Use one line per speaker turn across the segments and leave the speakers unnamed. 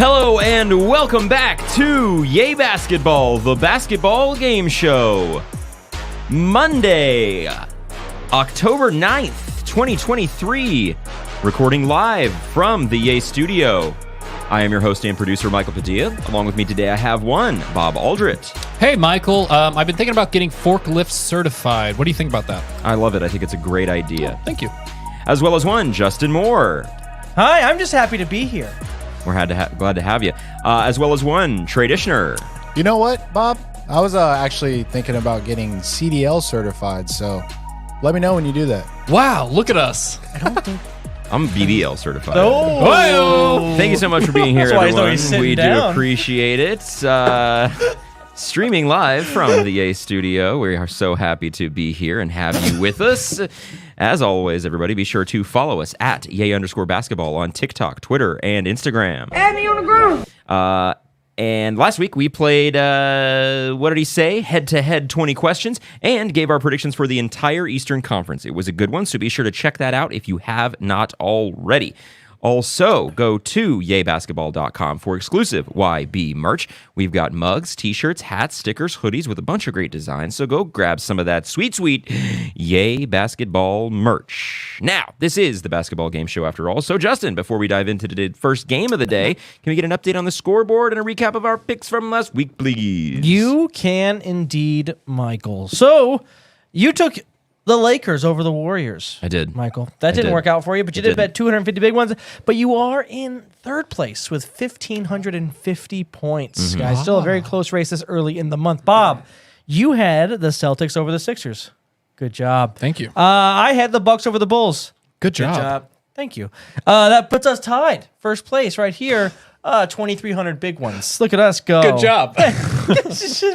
Hello and welcome back to Yay Basketball, the basketball game show. Monday, October 9th, 2023, recording live from the Yay studio. I am your host and producer, Michael Padilla. Along with me today, I have one, Bob Aldrich.
Hey, Michael. I've been thinking about getting forklift certified. What do you think about that?
I love it. I think it's a great idea.
Thank you.
As well as one, Justin Moore.
Hi, I'm just happy to be here.
We're glad to have you. As well as one, Trey Dishner.
You know what, Bob? I was actually thinking about getting CDL certified, so let me know when you do that.
Wow, look at us.
I'm BBL certified.
Oh!
Thank you so much for being here,
That's why he's
everyone.
always sitting
We do
down.
appreciate it. Streaming live from the Yay studio. We are so happy to be here and have you with us. As always, everybody, be sure to follow us at Yay_basketball on TikTok, Twitter, and Instagram.
Add me on the groove.
And last week we played, what did he say? Head-to-head 20 questions and gave our predictions for the entire Eastern Conference. It was a good one, so be sure to check that out if you have not already. Also, go to yaybasketball.com for exclusive YB merch. We've got mugs, t-shirts, hats, stickers, hoodies with a bunch of great designs, so go grab some of that sweet, sweet Yay Basketball merch. Now, this is the basketball game show after all. So, Justin, before we dive into the first game of the day, can we get an update on the scoreboard and a recap of our picks from last week, please?
You can indeed, Michael. So, you took the Lakers over the Warriors.
I did.
Michael. That didn't
did.
work out for you, but you did bet 250 big ones. But you are in third place with 1,550 points, guys. Still a very close race this early in the month. Bob, you had the Celtics over the Sixers. Good job.
Thank you.
I had the Bucks over the Bulls.
Good job.
Thank you. That puts us tied. First place right here. 2,300 big ones. Look at us go.
Good job.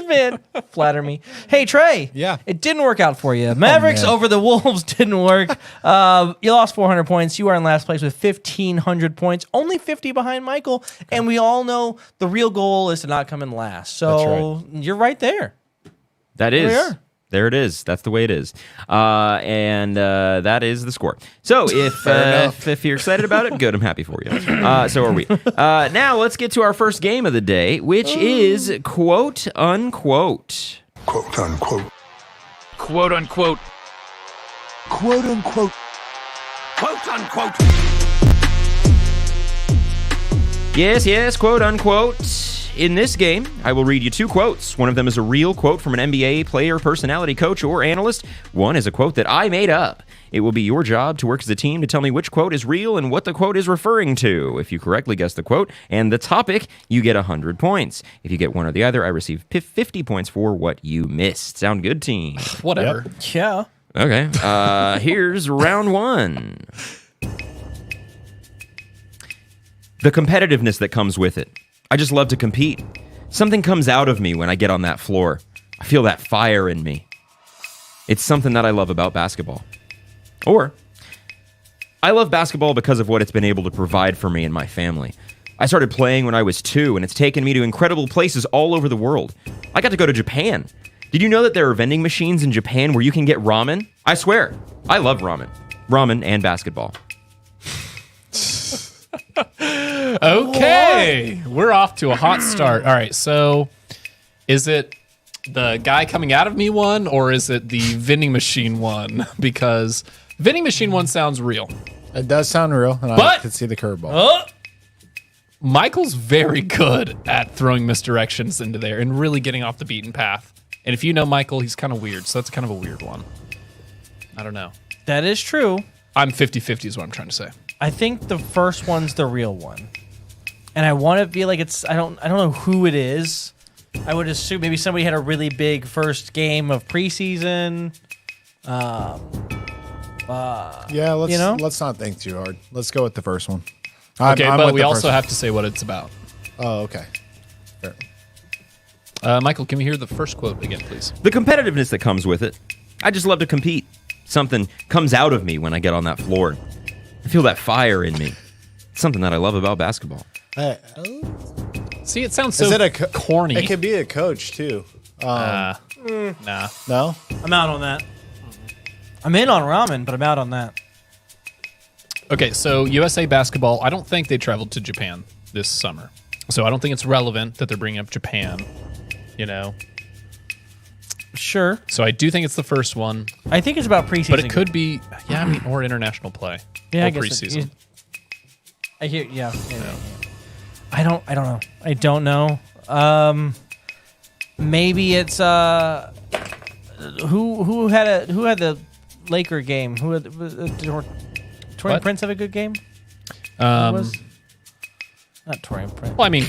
Man, flatter me. Hey, Trey.
Yeah.
It didn't work out for you. Mavericks
man.
over the Wolves didn't work. You lost 400 points. You are in last place with 1,500 points. Only 50 behind Michael. And we all know the real goal is to not come in last. So you're right there.
That
There we
is.
are.
There it is. That's the way it is. And that is the score. So if you're excited about it, good. I'm happy for you. So are we. Now let's get to our first game of the day, which is quote unquote.
Quote unquote.
Quote unquote.
Quote unquote.
Quote unquote.
Yes, quote unquote. In this game, I will read you two quotes. One of them is a real quote from an NBA player, personality, coach, or analyst. One is a quote that I made up. It will be your job to work as a team to tell me which quote is real and what the quote is referring to. If you correctly guess the quote and the topic, you get 100 points. If you get one or the other, I receive 50 points for what you missed. Sound good, team?
Whatever.
Yeah.
Okay. Here's round one. The competitiveness that comes with it. I just love to compete. Something comes out of me when I get on that floor. I feel that fire in me. It's something that I love about basketball. Or, I love basketball because of what it's been able to provide for me and my family. I started playing when I was 2, and it's taken me to incredible places all over the world. I got to go to Japan. Did you know that there are vending machines in Japan where you can get ramen? I swear, I love ramen. Ramen and basketball.
Okay. We're off to a hot start. All right. So is it the guy coming out of me one, or is it the vending machine one? Because vending machine one sounds real.
It does sound real, and I
But-
can see the curveball.
Michael's very good at throwing misdirections into there and really getting off the beaten path. And if you know Michael, he's kind of weird. So that's kind of a weird one. I don't know.
That is true.
I'm 50-50 is what I'm trying to say.
I think the first one's the real one. And I want to feel like it's I don't know who it is. I would assume maybe somebody had a really big first game of preseason.
Yeah, let's
You know?
let's not think too hard. Let's go with the first one.
Okay,
I'm
but
with
we
the
also
first
have to say what it's about.
one. Oh, okay. Fair.
Michael, can we hear the first quote again, please?
The competitiveness that comes with it. I just love to compete. Something comes out of me when I get on that floor. I feel that fire in me. It's something that I love about basketball.
See, it sounds so
Is it
corny.
It could be a coach too.
Nah.
No.
I'm out on that. I'm in on ramen, but I'm out on that.
Okay, so USA Basketball, I don't think they traveled to Japan this summer. So I don't think it's relevant that they're bringing up Japan, you know.
Sure.
So I do think it's the first one,
I think it's about preseason.
but it could be, or international play.
Yeah,
or
I guess
preseason.
I hear. Yeah. I don't know. I don't know. Maybe it's who had the Laker game? Who had did Torian Prince have a good game? Not Torian Prince.
Well, I mean,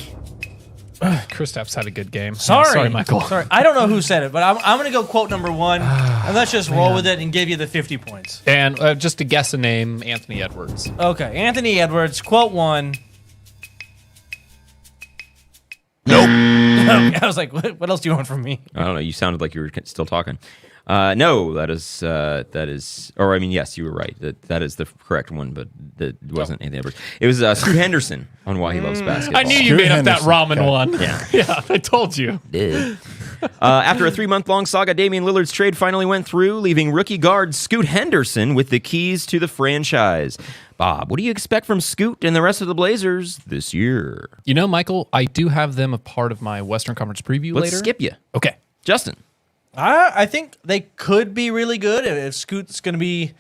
Kristaps had a good game.
Sorry,
Michael.
Sorry, I don't know who said it, but I'm going to go quote number one, and let's just roll with it and give you the 50 points.
And just to guess a name, Anthony Edwards.
Okay, Anthony Edwards, quote one.
Nope.
I was like, what else do you want from me?
I don't know. You sounded like you were still talking. No, that is, or I mean, yes, you were right. That is the correct one, but that wasn't Anthony Edwards. It was Scoot Henderson on why he loves basketball.
I knew you
Scoot
made up that
Henderson.
ramen
Okay.
one.
Yeah.
Yeah, I told you.
After a 3-month-long saga, Damian Lillard's trade finally went through, leaving rookie guard Scoot Henderson with the keys to the franchise. Bob, what do you expect from Scoot and the rest of the Blazers this year?
You know, Michael, I do have them a part of my Western Conference preview
Let's
later.
skip you.
Okay.
Justin.
I think they could be really good if Scoot's going to be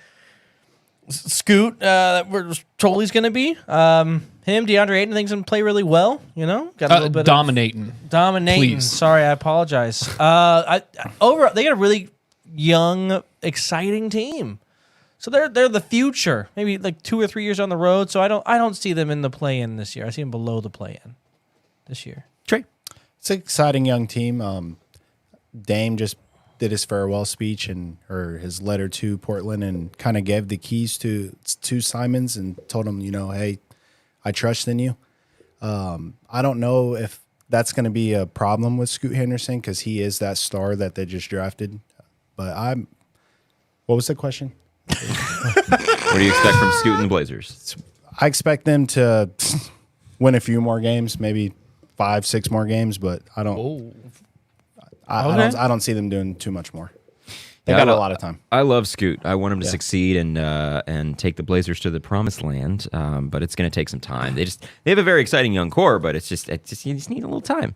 Scoot. That we're told he's going to be. Him, DeAndre Ayton, thinks going to play really well. You know, got a little bit
Dominating.
dominating.
Please.
Sorry, I apologize. Overall, they got a really young, exciting team. So they're the future. Maybe like 2 or 3 years on the road. So I don't see them in the play-in this year. I see them below the play-in this year.
Trey.
It's an exciting young team. Dame just did his farewell speech or his letter to Portland and kind of gave the keys to Simons and told him, hey, I trust in you. I don't know if that's going to be a problem with Scoot Henderson because he is that star that they just drafted. But what was the question?
What do you expect from Scoot and the Blazers?
I expect them to win a few more games, maybe 5-6 more games, but I don't. I don't see them doing too much more. They got a lot of time.
I love Scoot. I want him to succeed and take the Blazers to the promised land. But it's going to take some time. They have a very exciting young core, but it's just you just need a little time.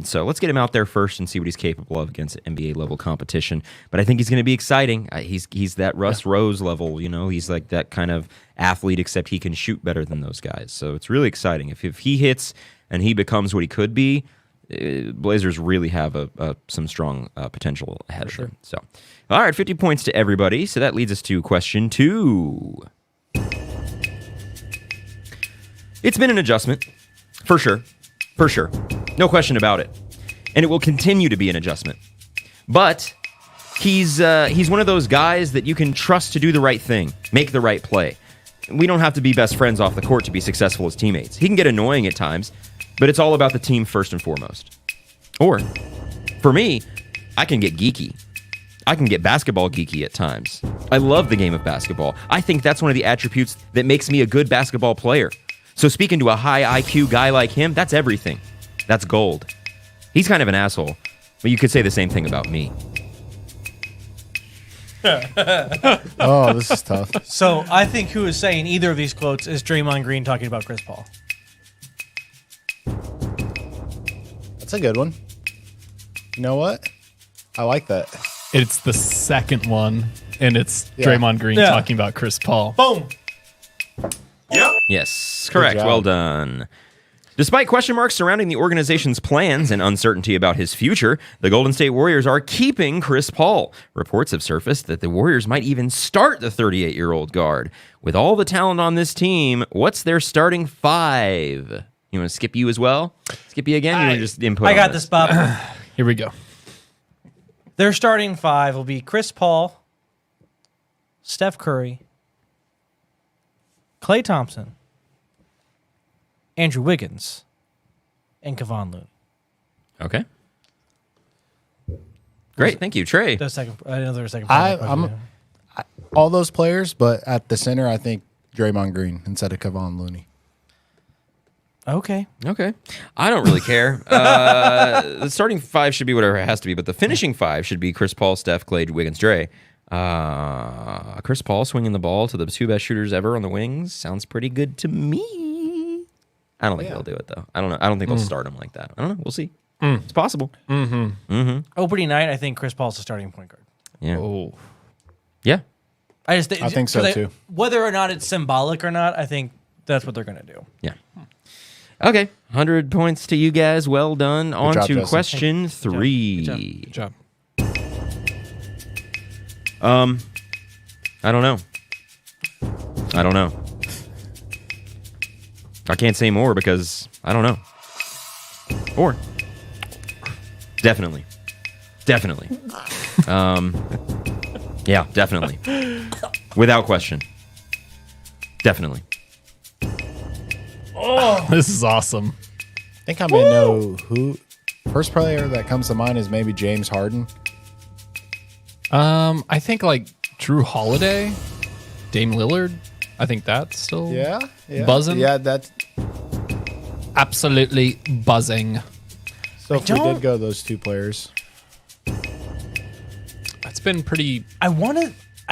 So let's get him out there first and see what he's capable of against NBA level competition. But I think he's going to be exciting. He's that Russ Rose level. He's like that kind of athlete, except he can shoot better than those guys. So it's really exciting. If he hits and he becomes what he could be, Blazers really have some strong potential ahead of them. So, all right, 50 points to everybody. So that leads us to question 2. It's been an adjustment, for sure, no question about it, and it will continue to be an adjustment. But he's one of those guys that you can trust to do the right thing, make the right play. We don't have to be best friends off the court to be successful as teammates. He can get annoying at times, but it's all about the team first and foremost. Or, for me, I can get geeky. I can get basketball geeky at times. I love the game of basketball. I think that's one of the attributes that makes me a good basketball player. So speaking to a high IQ guy like him, that's everything. That's gold. He's kind of an asshole, but you could say the same thing about me.
Oh, this is tough.
So I think who is saying either of these quotes is Draymond Green talking about Chris Paul.
That's a good one. You know what? I like that.
It's the second one, and it's
Yeah.
Draymond Green
Yeah.
talking about Chris Paul.
Boom.
Yes, correct.
job.
Well done. Despite question marks surrounding the organization's plans and uncertainty about his future, the Golden State Warriors are keeping Chris Paul. Reports have surfaced that the Warriors might even start the 38-year-old guard. With all the talent on this team, what's their starting 5? You want to skip you as well? Skip you again? You want to just input
I
on
got this, Bob.
Here we go.
Their starting 5 will be Chris Paul, Steph Curry, Klay Thompson, Andrew Wiggins, and Kevon Looney.
Okay. Great, thank you. Trey.
The second, another second.
All those players, but at the center, I think Draymond Green instead of Kevon Looney.
Okay.
Okay. I don't really care. The starting 5 should be whatever it has to be, but the finishing 5 should be Chris Paul, Steph, Klay, Wiggins, Dre. Chris Paul swinging the ball to the 2 best shooters ever on the wings sounds pretty good to me. I don't think they'll do it though. I don't know. I don't think they'll start him like that. I don't know. We'll see. It's possible.
Opening night, I think Chris Paul's the starting point guard.
Yeah.
Oh,
Yeah.
I think so, too.
Whether or not it's symbolic or not, I think that's what they're going to do.
Yeah. Okay. 100 points to you guys. Well done. On
job,
to
Justin.
question 3.
good job.
I don't know. I can't say more because I don't know. Or definitely. Yeah, definitely. Without question. Definitely.
This is awesome.
I think I may know who. First player that comes to mind is maybe James Harden.
I think like Drew Holiday, Dame Lillard. I think that's still buzzing.
Yeah, that's
Absolutely buzzing.
so. If we did go those two players,
It's been pretty.
I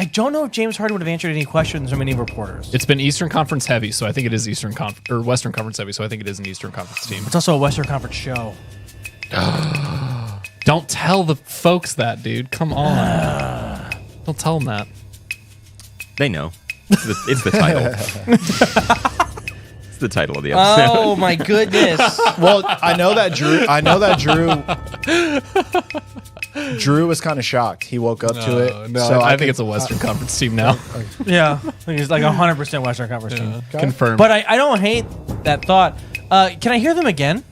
don't know if James Harden would have answered any questions from any reporters.
It's been Eastern Conference heavy, so I think it is Western Conference heavy, so I think it is an Eastern Conference team.
It's also a Western Conference show.
Don't tell the folks that, dude. Come on. Don't tell them that.
They know. It's the title. It's the title of the episode.
Oh my goodness!
well, I know that Drew was kind of shocked. He woke up to it.
No,
so
I think it's a Western Conference team now.
Yeah, I think it's like 100% Western Conference team.
Confirmed.
But I don't hate that thought. Can I hear them again?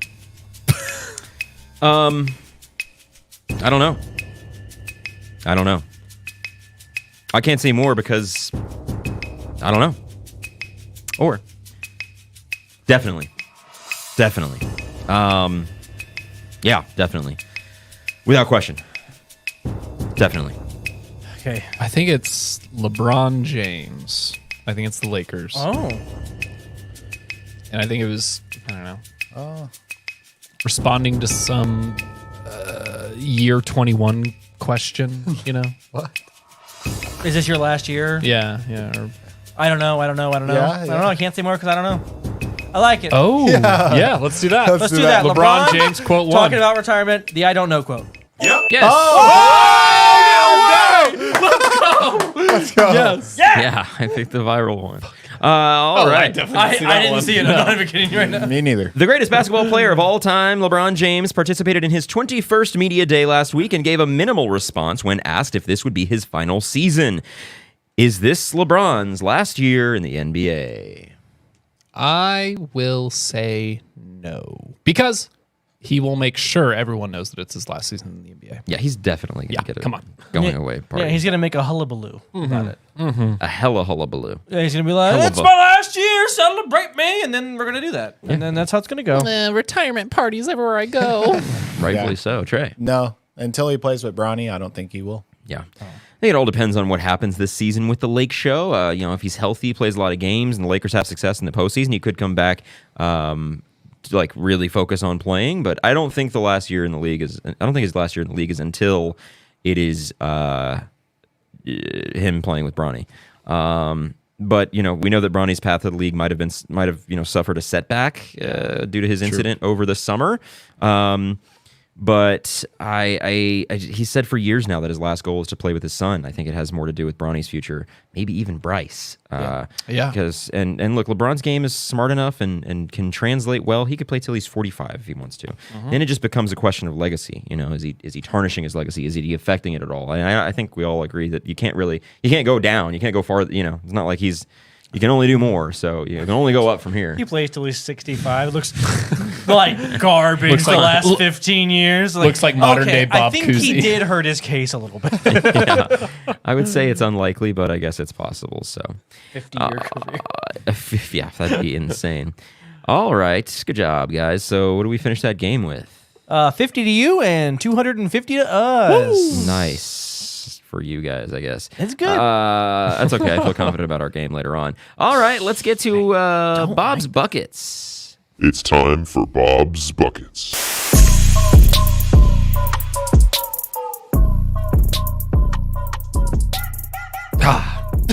I don't know. I can't say more because I don't know. Or definitely. Yeah, definitely. Without question. Definitely.
Okay.
I think it's LeBron James. I think it's the Lakers.
Oh.
And I think it was, I don't know. Responding to some year 21 question, you know?
what?
Is this your last year?
Yeah. Or,
I don't know. I don't know. I don't know. I can't say more because I don't know. I like it.
oh, yeah, let's do that.
Let's do that.
LeBron James quote 1.
Talking about retirement, the I don't know quote.
Yes.
Let's go.
Yes.
Yeah, I think the viral one. All right.
I didn't see it. I'm not even kidding you right now.
Me neither.
The greatest basketball player of all time, LeBron James, participated in his 21st media day last week and gave a minimal response when asked if this would be his final season. Is this LeBron's last year in the NBA?
I will say no. Because he will make sure everyone knows that it's his last season in the NBA.
Yeah, he's definitely going to get a
come on.
going away party.
Yeah, he's gonna make a hullabaloo about it.
a hella hullabaloo.
Yeah, he's gonna be like,
Hell
"It's
of a-
my last year, celebrate me," and then we're gonna do that, and then that's how it's gonna go.
Retirement parties everywhere I go.
Rightfully so, Trey.
No, until he plays with Bronny, I don't think he will.
Yeah. I think it all depends on what happens this season with the Lake Show. If he's healthy, plays a lot of games, and the Lakers have success in the postseason, he could come back to really focus on playing. But I don't think the last year in the league is. I don't think his last year in the league is until it is him playing with Bronny. But we know that Bronny's path to the league might have suffered a setback due to his incident over the summer. But he said for years now that his last goal is to play with his son. I think it has more to do with Bronny's future, maybe even Bryce.
Yeah.
Because and look, LeBron's game is smart enough and can translate well. He could play till he's 45 if he wants to. Then it just becomes a question of legacy. Is he tarnishing his legacy? Is he affecting it at all? And I think we all agree that you can't go down. You can't go far. It's not like you can only do more, so you can only go up from here.
He plays till he's 65. It looks like garbage
Looks
the
like-
last 15 years.
Looks like modern-day Bob
I think he
Cousy.
did hurt his case a little bit.
Yeah. I would say it's unlikely, but I guess it's possible. So,
50-year career.
yeah, that'd be insane. All right, good job, guys. So, what do we finish that game with?
50 to you and 250 to us.
Nice for you guys, I guess.
It's good.
That's okay. I feel confident about our game later on. All right, let's get to Bob's Buckets.
It's time for Bob's Buckets.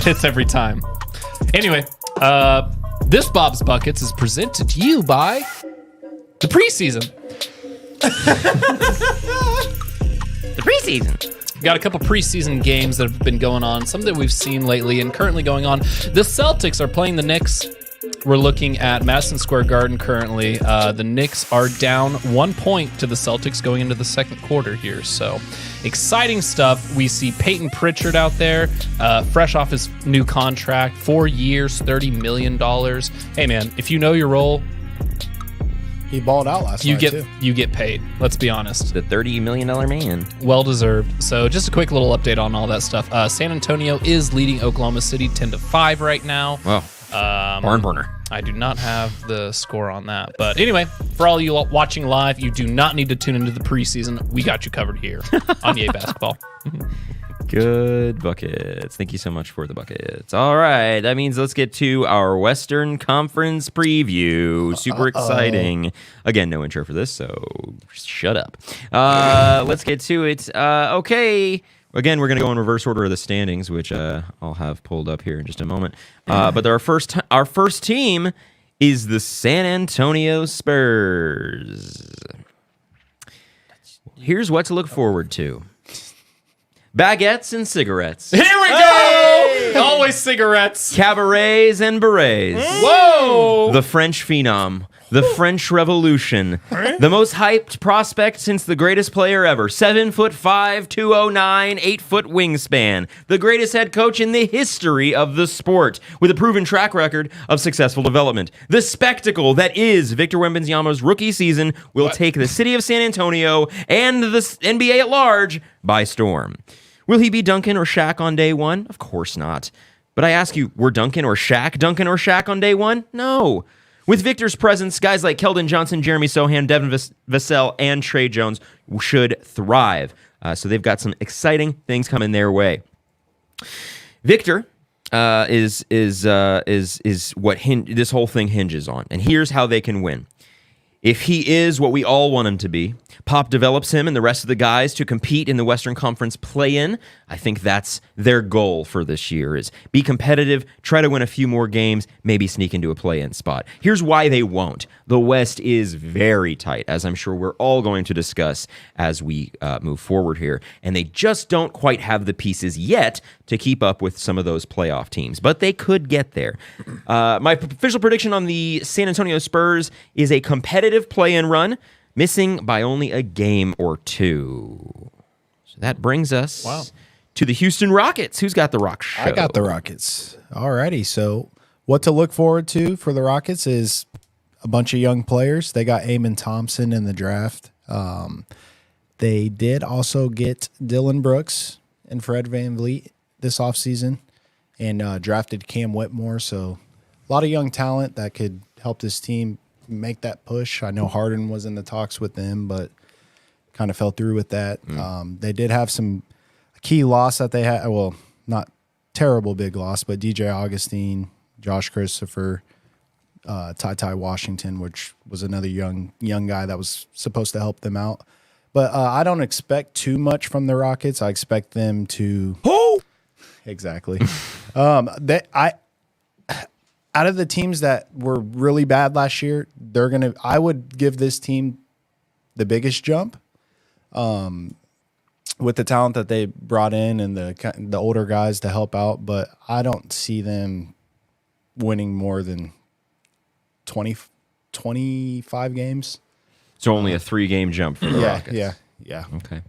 Hits every time. Anyway, This Bob's Buckets is presented to you by the preseason.
The preseason.
Got a couple preseason games that have been going on, some that we've seen lately and currently going on. The Celtics are playing the Knicks. We're looking at Madison Square Garden currently. The Knicks are down 1 point to the Celtics going into the second quarter here. So exciting stuff. We see Peyton Pritchard out there, fresh off his new contract, 4 years, $30 million. Hey, man, if you know your role,
He balled out last night, too.
you get paid. Let's be honest.
The $30 million man.
Well deserved. So just a quick little update on all that stuff. San Antonio is leading Oklahoma City 10-5 right now.
Wow. Barn burner.
I do not have the score on that. But anyway, for all you watching live, you do not need to tune into the preseason. We got you covered here on Yay Basketball.
Good buckets. Thank you so much for the buckets. All right. That means let's get to our Western Conference preview. Super exciting. Again, no intro for this, so shut up. Let's get to it. Okay. Again, we're going to go in reverse order of the standings, which I'll have pulled up here in just a moment. But our first team is the San Antonio Spurs. Here's what to look forward to. Baguettes and cigarettes.
Here we go! Always cigarettes.
Cabarets and berets.
Whoa!
The French phenom. The French Revolution. The most hyped prospect since the greatest player ever. 7'5", 209, 8-foot wingspan. The greatest head coach in the history of the sport, with a proven track record of successful development. The spectacle that is Victor Wembanyama's rookie season will take the city of San Antonio and the NBA at large by storm. Will he be Duncan or Shaq on day one? Of course not. But I ask you, were Duncan or Shaq on day one? No. With Victor's presence, guys like Keldon Johnson, Jeremy Sohan, Devin Vassell, and Trey Jones should thrive. So they've got some exciting things coming their way. Victor is what this whole thing hinges on, and here's how they can win. If he is what we all want him to be, Pop develops him and the rest of the guys to compete in the Western Conference play-in. I think that's their goal for this year, is be competitive, try to win a few more games, maybe sneak into a play-in spot. Here's why they won't. The West is very tight, as I'm sure we're all going to discuss as we move forward here. And they just don't quite have the pieces yet to keep up with some of those playoff teams. But they could get there. My official prediction on the San Antonio Spurs is a competitive play-in run, missing by only a game or two. So that brings us to the Houston Rockets. Who's got the Rock Show?
I got the Rockets. Alrighty, so what to look forward to for the Rockets is a bunch of young players. They got Amon Thompson in the draft. They did also get Dylan Brooks and Fred VanVleet this offseason and drafted Cam Whitmore. So a lot of young talent that could help this team make that push. I know Harden was in the talks with them, but kind of fell through with that. They did have some key loss that they had. Well, not terrible big loss, but DJ Augustine, Josh Christopher, Ty Washington, which was another young guy that was supposed to help them out. But I don't expect too much from the Rockets. I expect them to. Exactly. Out of the teams that were really bad last year, I would give this team the biggest jump, with the talent that they brought in and the older guys to help out. But I don't see them winning more than 25 games.
So only a 3-game jump for the Rockets.
Yeah.
Okay.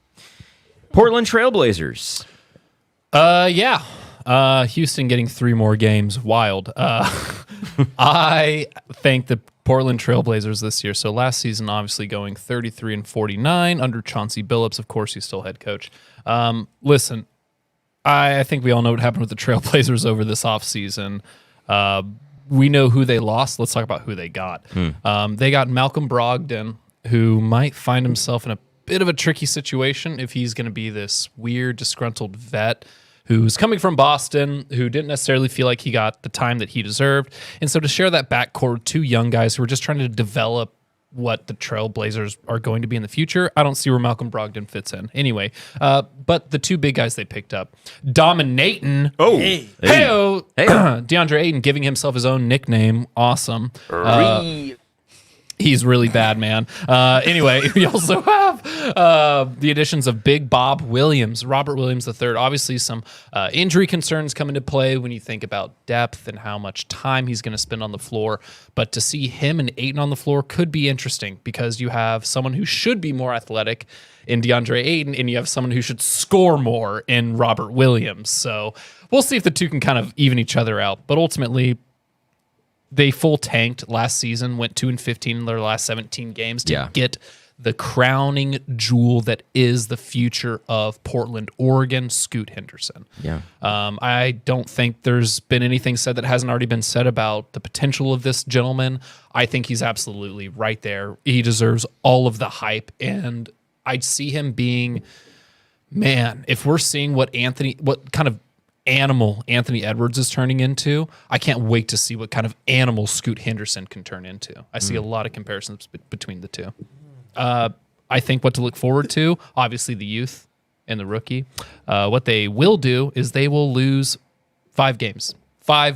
Portland Trailblazers.
Houston getting 3 more games. Wild. I think the Portland Trailblazers this year. So last season, obviously going 33-49 under Chauncey Billups. Of course, he's still head coach. Listen, I think we all know what happened with the Trailblazers over this offseason. We know who they lost. Let's talk about who they got. They got Malcolm Brogdon, who might find himself in a bit of a tricky situation if he's going to be this weird, disgruntled vet who's coming from Boston, who didn't necessarily feel like he got the time that he deserved. And so to share that backcourt, 2 young guys who are just trying to develop what the Trailblazers are going to be in the future. I don't see where Malcolm Brogdon fits in. Anyway, but the two big guys they picked up, dominating.
Oh,
Hey-o. DeAndre Ayton giving himself his own nickname. Awesome. He's really bad, man. Anyway, we also have the additions of Big Bob Williams, Robert Williams III. Obviously, some injury concerns come into play when you think about depth and how much time he's going to spend on the floor. But to see him and Ayton on the floor could be interesting because you have someone who should be more athletic in DeAndre Ayton, and you have someone who should score more in Robert Williams. So we'll see if the two can kind of even each other out. But ultimately, they full tanked last season, went 2-15 in their last 17 games to get the crowning jewel that is the future of Portland, Oregon, Scoot Henderson.
Yeah.
I don't think there's been anything said that hasn't already been said about the potential of this gentleman. I think he's absolutely right there. He deserves all of the hype, and I'd see him being, man, if we're seeing what kind of animal Anthony Edwards is turning into, I can't wait to see what kind of animal Scoot Henderson can turn into. I see a lot of comparisons between the two. I think what to look forward to, obviously the youth and the rookie. What they will do is they will lose 5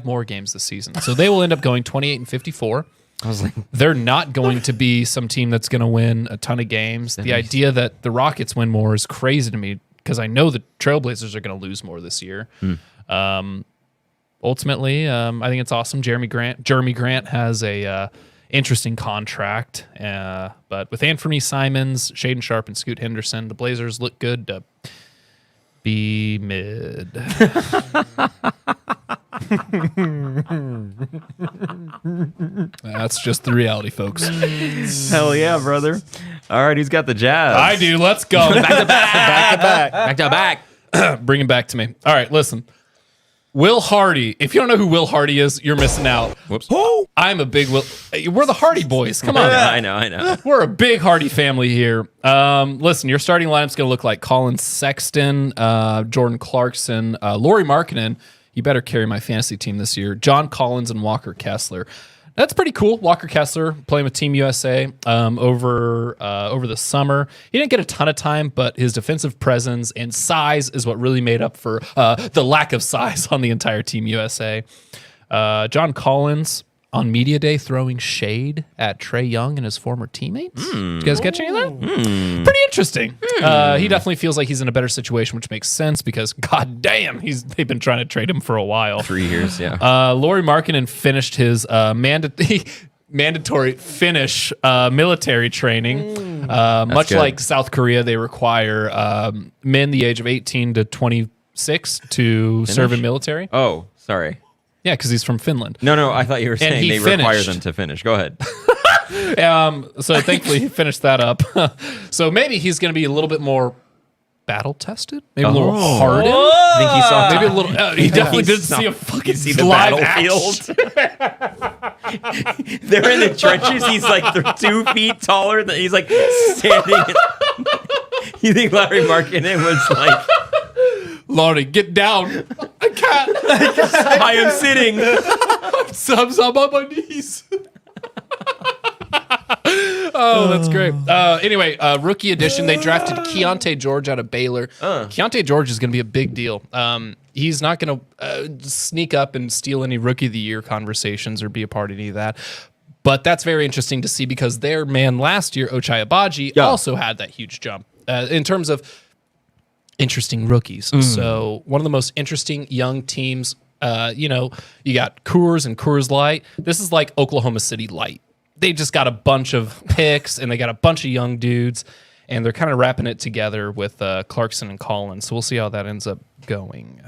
more games this season. So they will end up going 28-54.
I was like,
they're not going to be some team that's going to win a ton of games. The idea that the Rockets win more is crazy to me, because I know the Trailblazers are going to lose more this year. Ultimately, I think it's awesome. Jeremy Grant has a interesting contract, but with Anthony Simons, Shaedon Sharpe, and Scoot Henderson, the Blazers look good to be mid. That's just the reality, folks.
hell yeah, brother. All right, who's got the Jazz?
I do. Let's go.
Back to back. Back to back.
Bring him back to me. All right, listen. Will Hardy. If you don't know who Will Hardy is, you're missing out.
Whoops.
I'm a big Will. We're the Hardy boys. Come on.
I know.
We're a big Hardy family here. Listen, your starting lineup's going to look like Colin Sexton, Jordan Clarkson, Lauri Markkanen. You better carry my fantasy team this year. John Collins and Walker Kessler. That's pretty cool. Walker Kessler playing with Team USA over the summer. He didn't get a ton of time, but his defensive presence and size is what really made up for the lack of size on the entire Team USA. John Collins on Media Day throwing shade at Trae Young and his former teammates. Did you guys catch any of that? Pretty interesting. He definitely feels like he's in a better situation, which makes sense because, god damn, they've been trying to trade him for a while.
3 years, yeah.
Lauri Markkanen finished his mandatory Finnish military training. Much
good.
like South Korea, they require men the age of 18 to 26 to serve in military.
Oh, sorry.
Yeah, because he's from Finland.
No, I thought you were saying
he
they require
finished.
them to finish. Go ahead.
So thankfully he finished that up. So maybe he's going to be a little bit more battle tested, maybe a little hardened.
I think he saw
Maybe a little. He definitely didn't see a fucking
the
live
battlefield. They're in the trenches. He's like 2 feet taller. He's like standing. You think Larry Markkanen was like,
Laurie, get down. I can't.
I am sitting.
I'm on my knees. Oh, that's great. Anyway, rookie edition. They drafted Keontae George out of Baylor. Keontae George is going to be a big deal. He's not going to sneak up and steal any rookie of the year conversations or be a part of any of that. But that's very interesting to see because their man last year, Ochai Agbaji, also had that huge jump in terms of interesting rookies. So one of the most interesting young teams, you got Coors and Coors Light. This is like Oklahoma City Light. They just got a bunch of picks and they got a bunch of young dudes and they're kind of wrapping it together with Clarkson and Collins. So we'll see how that ends up going.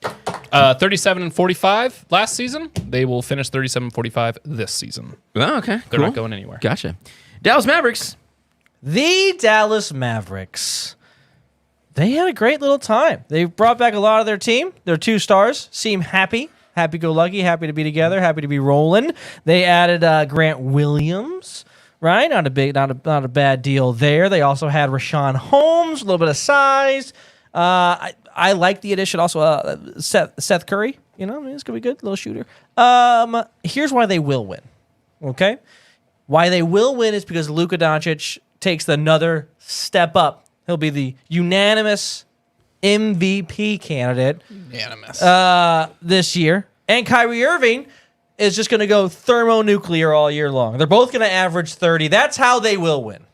37-45 last season. They will finish 37-45 this season.
Oh, okay.
They're not going anywhere.
Gotcha. Dallas Mavericks.
The Dallas Mavericks. They had a great little time. They brought back a lot of their team. Their 2 stars seem happy-go-lucky, happy to be together, happy to be rolling. They added Grant Williams, right? Not a bad deal there. They also had Rashawn Holmes, a little bit of size. I like the addition. Also, Seth Curry. It's gonna be good, little shooter. Here's why they will win. Okay, Why they will win is because Luka Doncic takes another step up. He'll be the unanimous MVP candidate this year. And Kyrie Irving is just going to go thermonuclear all year long. They're both going to average 30. That's how they will win.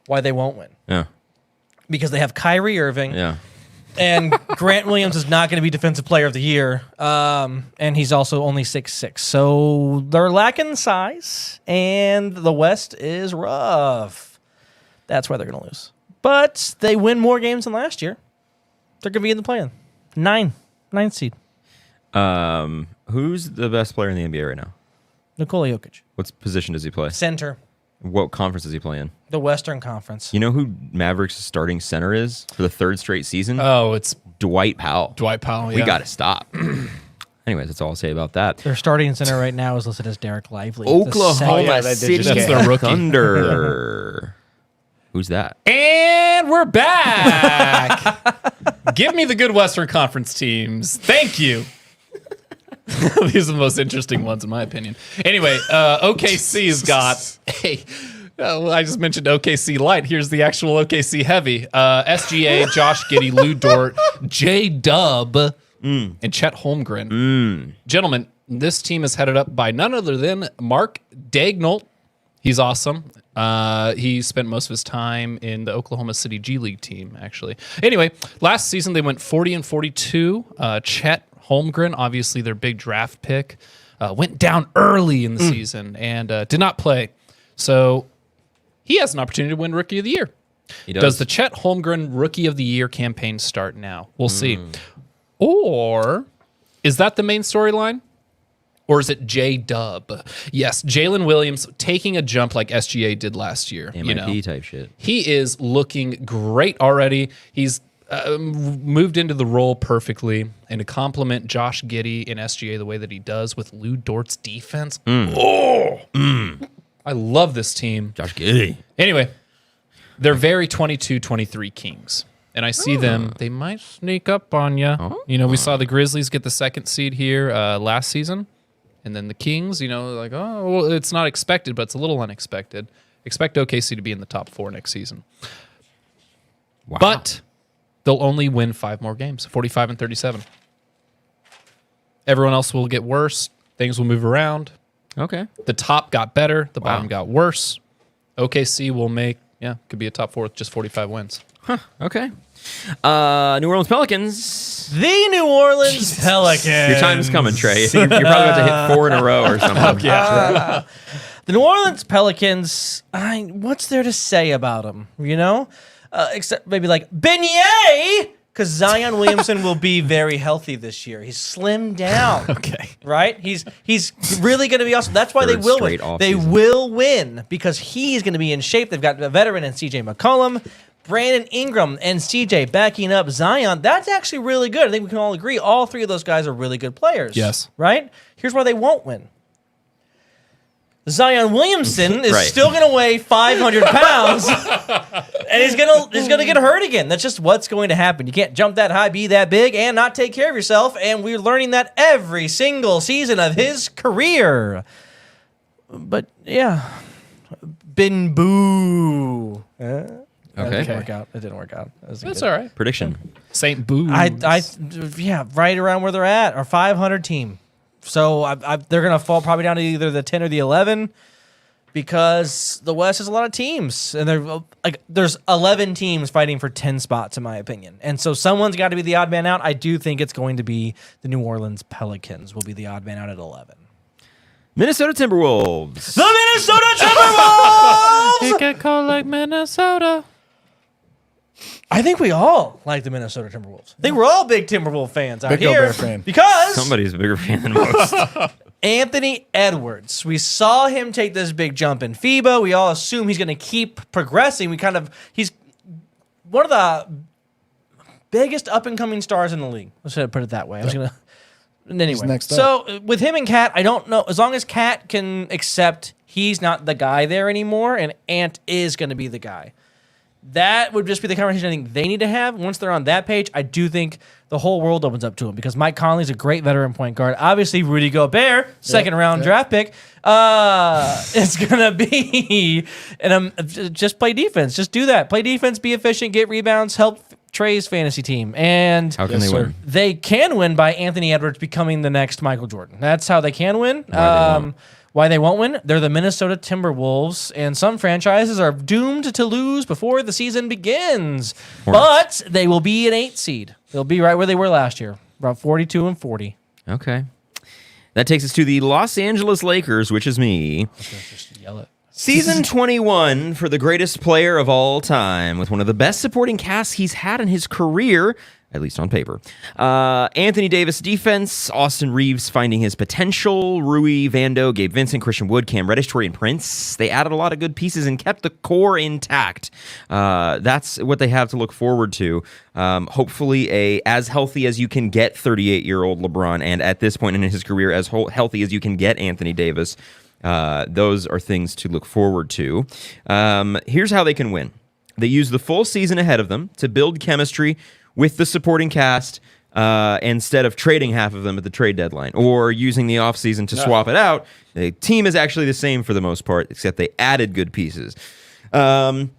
Why they won't win?
Yeah.
Because they have Kyrie Irving.
Yeah.
And Grant Williams is not going to be Defensive Player of the Year. And he's also only 6'6". So they're lacking size. And the West is rough. That's why they're going to lose. But they win more games than last year. They're going to be in the play-in. Ninth seed.
Who's the best player in the NBA right now?
Nikola Jokic.
What position does he play?
Center.
What conference does he play in?
The Western Conference.
You know who Mavericks' starting center is for the third straight season?
Oh, it's
Dwight Powell.
Dwight Powell.
We got to stop. Anyways, that's all I'll say about that.
Their starting center right now is listed as Derek Lively.
Oklahoma City
That's their rookie.
Thunder. Who's that?
And we're back. Give me the good Western Conference teams. Thank you. These are the most interesting ones, in my opinion. Anyway, OKC's got I just mentioned OKC Light. Here's the actual OKC Heavy. SGA, Josh Giddey, Lou Dort, J-Dub, and Chet Holmgren. Gentlemen, this team is headed up by none other than Mark Daigneault. He's awesome. He spent most of his time in the Oklahoma City G League team, actually. Anyway, last season they went 40-42. Chet Holmgren, obviously their big draft pick, went down early in the season and did not play. So he has an opportunity to win Rookie of the Year.
He does.
Does the Chet Holmgren Rookie of the Year campaign start now? We'll see. Or is that the main storyline? Or is it J-Dub? Yes, Jalen Williams taking a jump like SGA did last year.
MIP type shit.
He is looking great already. He's moved into the role perfectly. And to complement Josh Giddey and SGA the way that he does with Lou Dort's defense. I love this team.
Josh Giddey.
Anyway, they're very 22-23 Kings. And I see them. They might sneak up on you. You know, we saw the Grizzlies get the second seed here last season. And then the Kings, like, oh, well, it's not expected, but it's a little unexpected. Expect OKC to be in the top 4 next season.
Wow.
But they'll only win 5 more games, 45-37. Everyone else will get worse. Things will move around.
Okay.
The top got better. The bottom got worse. OKC will could be a top 4 with just 45 wins.
Okay. New Orleans Pelicans.
The New Orleans Pelicans.
Your time's coming, Trey. I think you're probably about to hit 4 in a row or something.
The New Orleans Pelicans, what's there to say about them, Except maybe like beignet, because Zion Williamson will be very healthy this year. He's slimmed down.
Okay.
Right? He's really going to be awesome. That's why they will win. They will win because he's going to be in shape. They've got a veteran in CJ McCollum, Brandon Ingram, and CJ backing up Zion. That's actually really good. I think we can all agree all 3 of those guys are really good players.
Yes.
Right? Here's why they won't win. Zion Williamson is still going to weigh 500 pounds, and he's going to get hurt again. That's just what's going to happen. You can't jump that high, be that big, and not take care of yourself, and we're learning that every single season of his career. But, yeah. Bin boo.
Okay.
It didn't work out.
That's all right.
Prediction.
St. Boo.
Right around where they're at, our 500 team. So they're going to fall probably down to either the 10 or the 11 because the West has a lot of teams. And there's 11 teams fighting for 10 spots, in my opinion. And so someone's got to be the odd man out. I do think it's going to be the New Orleans Pelicans will be the odd man out at 11.
Minnesota Timberwolves.
The Minnesota Timberwolves!
It get cold like Minnesota.
I think we all like the Minnesota Timberwolves. I think we're all big Timberwolves fans out
Big
here.
Bear fan.
Because
Somebody's a bigger fan than most.
Anthony Edwards. We saw him take this big jump in FIBA. We all assume he's going to keep progressing. He's one of the biggest up-and-coming stars in the league. Let's put it that way. Anyway,
next up.
so with him and Cat, I don't know. As long as Cat can accept he's not the guy there anymore and Ant is going to be the guy, that would just be the conversation I think they need to have. Once they're on that page, I do think the whole world opens up to him because Mike Conley's a great veteran point guard. Obviously, Rudy Gobert, second-round draft pick, it's going to be just play defense. Just do that. Play defense, be efficient, get rebounds, help Trey's fantasy team. And
How can they win?
they can win by Anthony Edwards becoming the next Michael Jordan. That's how they can win. Why they won't win? They're the Minnesota Timberwolves, and some franchises are doomed to lose before the season begins. But they will be an 8 seed. They'll be right where they were last year, about 42-40.
Okay. That takes us to the Los Angeles Lakers, which is me.
Just yell it.
Season 21 for the greatest player of all time, with one of the best supporting casts he's had in his career, at least on paper. Anthony Davis defense, Austin Reeves finding his potential, Rui, Vando, Gabe Vincent, Christian Wood, Cam Reddish, Torian Prince. They added a lot of good pieces and kept the core intact. That's what they have to look forward to. Hopefully as healthy as you can get 38-year-old LeBron, and at this point in his career, as healthy as you can get Anthony Davis. Those are things to look forward to. Here's how they can win. They use the full season ahead of them to build chemistry with the supporting cast instead of trading half of them at the trade deadline or using the offseason to swap it out. The team is actually the same for the most part, except they added good pieces. Austin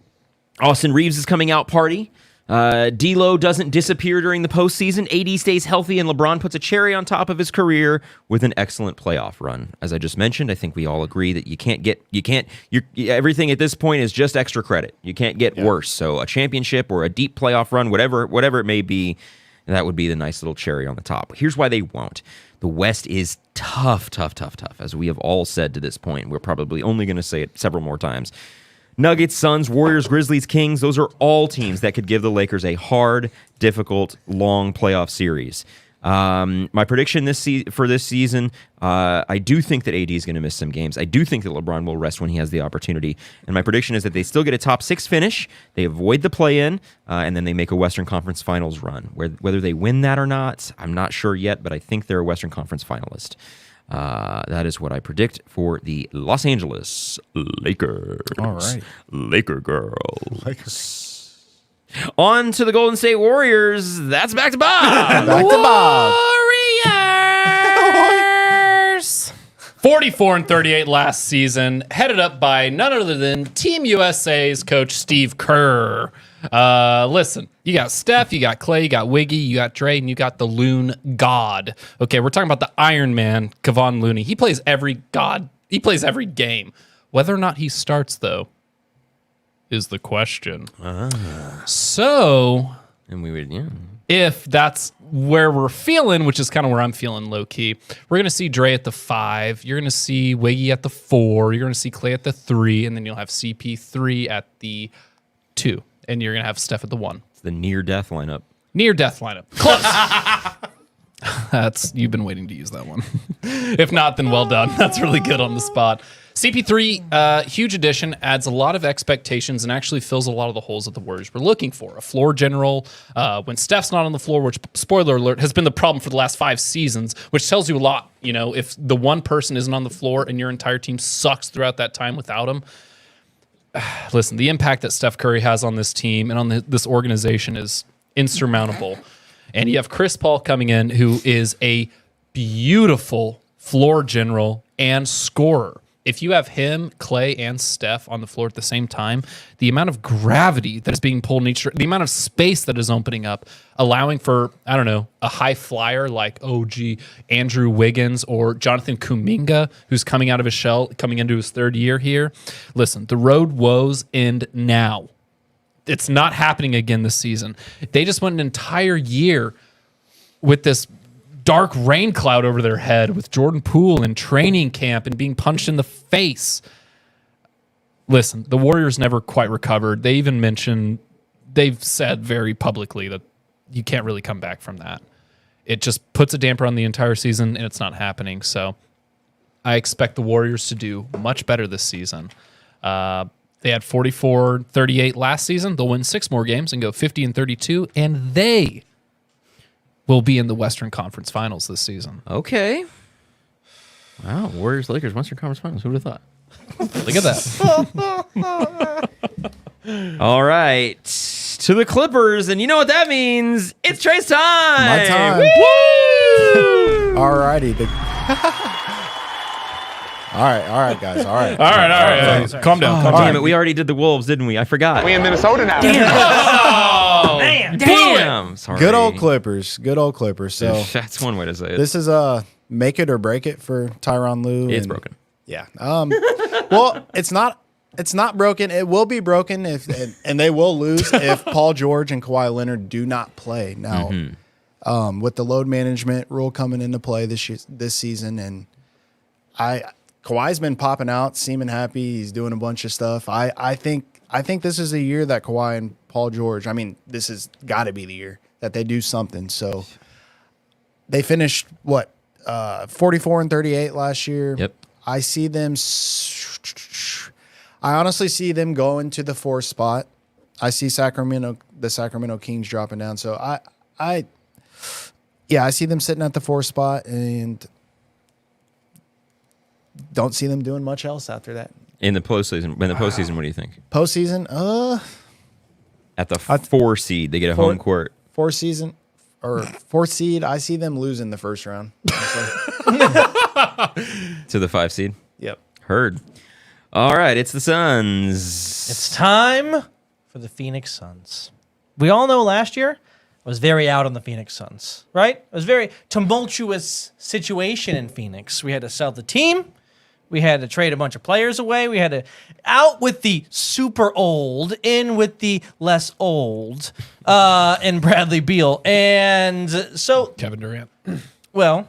Reeves is coming out party. D'Lo doesn't disappear during the postseason. AD stays healthy, and LeBron puts a cherry on top of his career with an excellent playoff run. As I just mentioned, I think we all agree that everything at this point is just extra credit. You can't get worse. So a championship or a deep playoff run, whatever it may be, that would be the nice little cherry on the top. Here's why they won't. The West is tough, as we have all said to this point. We're probably only going to say it several more times. Nuggets, Suns, Warriors, Grizzlies, Kings, those are all teams that could give the Lakers a hard, difficult, long playoff series. My prediction for this season, I do think that AD is going to miss some games. I do think that LeBron will rest when he has the opportunity. And my prediction is that they still get a top 6 finish, they avoid the play-in, and then they make a Western Conference Finals run. Whether they win that or not, I'm not sure yet, but I think they're a Western Conference finalist. That is what I predict for the Los Angeles Lakers.
All right.
Laker girls. On to the Golden State Warriors. That's back to Bob.
Back to Bob.
Warriors. 44-38 last season, headed up by none other than Team USA's coach Steve Kerr. Listen, you got Steph, you got Clay, you got Wiggy, you got Dre, and you got the Loon God. Okay, we're talking about the Iron Man, Kevon Looney. He plays every game. Whether or not he starts, though, is the question. So,
And we would,
if that's where we're feeling, which is kind of where I'm feeling low key, we're going to see Dre at the 5. You're going to see Wiggy at the 4. You're going to see Clay at the 3. And then you'll have CP3 at the 2. And you're going to have Steph at the 1.
It's the near-death lineup.
Near-death lineup. Close. You've been waiting to use that one. If not, then well done. That's really good on the spot. CP3, huge addition, adds a lot of expectations and actually fills a lot of the holes that the Warriors were looking for. A floor general, when Steph's not on the floor, which, spoiler alert, has been the problem for the last 5 seasons, which tells you a lot. You know, if the one person isn't on the floor and your entire team sucks throughout that time without him, listen, the impact that Steph Curry has on this team and on this organization is insurmountable. And you have Chris Paul coming in, who is a beautiful floor general and scorer. If you have him, Clay, and Steph on the floor at the same time, the amount of gravity that is being pulled in each, the amount of space that is opening up, allowing for, I don't know, a high flyer like Andrew Wiggins or Jonathan Kuminga, who's coming out of his shell, coming into his 3rd year here. Listen, the road woes end now. It's not happening again this season. They just went an entire year with this dark rain cloud over their head with Jordan Poole in training camp and being punched in the face. Listen, the Warriors never quite recovered. They've said very publicly that you can't really come back from that. It just puts a damper on the entire season, and it's not happening. So I expect the Warriors to do much better this season. They had 44-38 last season. They'll win 6 more games and go 50-32, and they will be in the Western Conference Finals this season.
Okay. Wow, Warriors, Lakers, Western Conference Finals. Who would have thought?
Look at that.
All right. To the Clippers, and you know what that means. It's Trey's time.
My time.
Woo!
Alrighty. All right, guys. All right.
All right. Calm down.
Oh, damn it. We already did the Wolves, didn't we? I forgot.
We in Minnesota now.
Damn. Sorry.
Good old Clippers. So
That's one way to say it.
this is a make it or break it for Tyronn Lue.
It's
and-
broken.
Yeah. Well, it's not broken. It will be broken and they will lose if Paul George and Kawhi Leonard do not play. Now, with the load management rule coming into play this season, and Kawhi's been popping out, seeming happy. He's doing a bunch of stuff. I think this is the year that Kawhi and Paul George. I mean, this has got to be the year that they do something. So they finished 44-38 last year.
Yep.
I see them. I honestly see them going to the 4th spot. I see the Sacramento Kings dropping down. So I see them sitting at the 4th spot and don't see them doing much else after that.
In the postseason, what do you think?
Postseason,
At the 4 seed, they get a home court.
4th seed. I see them losing the first round.
To the 5 seed.
Yep.
Heard. All right, it's the Suns.
It's time for the Phoenix Suns. We all know last year I was very out on the Phoenix Suns, right? It was a very tumultuous situation in Phoenix. We had to sell the team. We had to trade a bunch of players away. We had to out with the super old, in with the less old, and Bradley Beal. And so,
Kevin Durant.
well,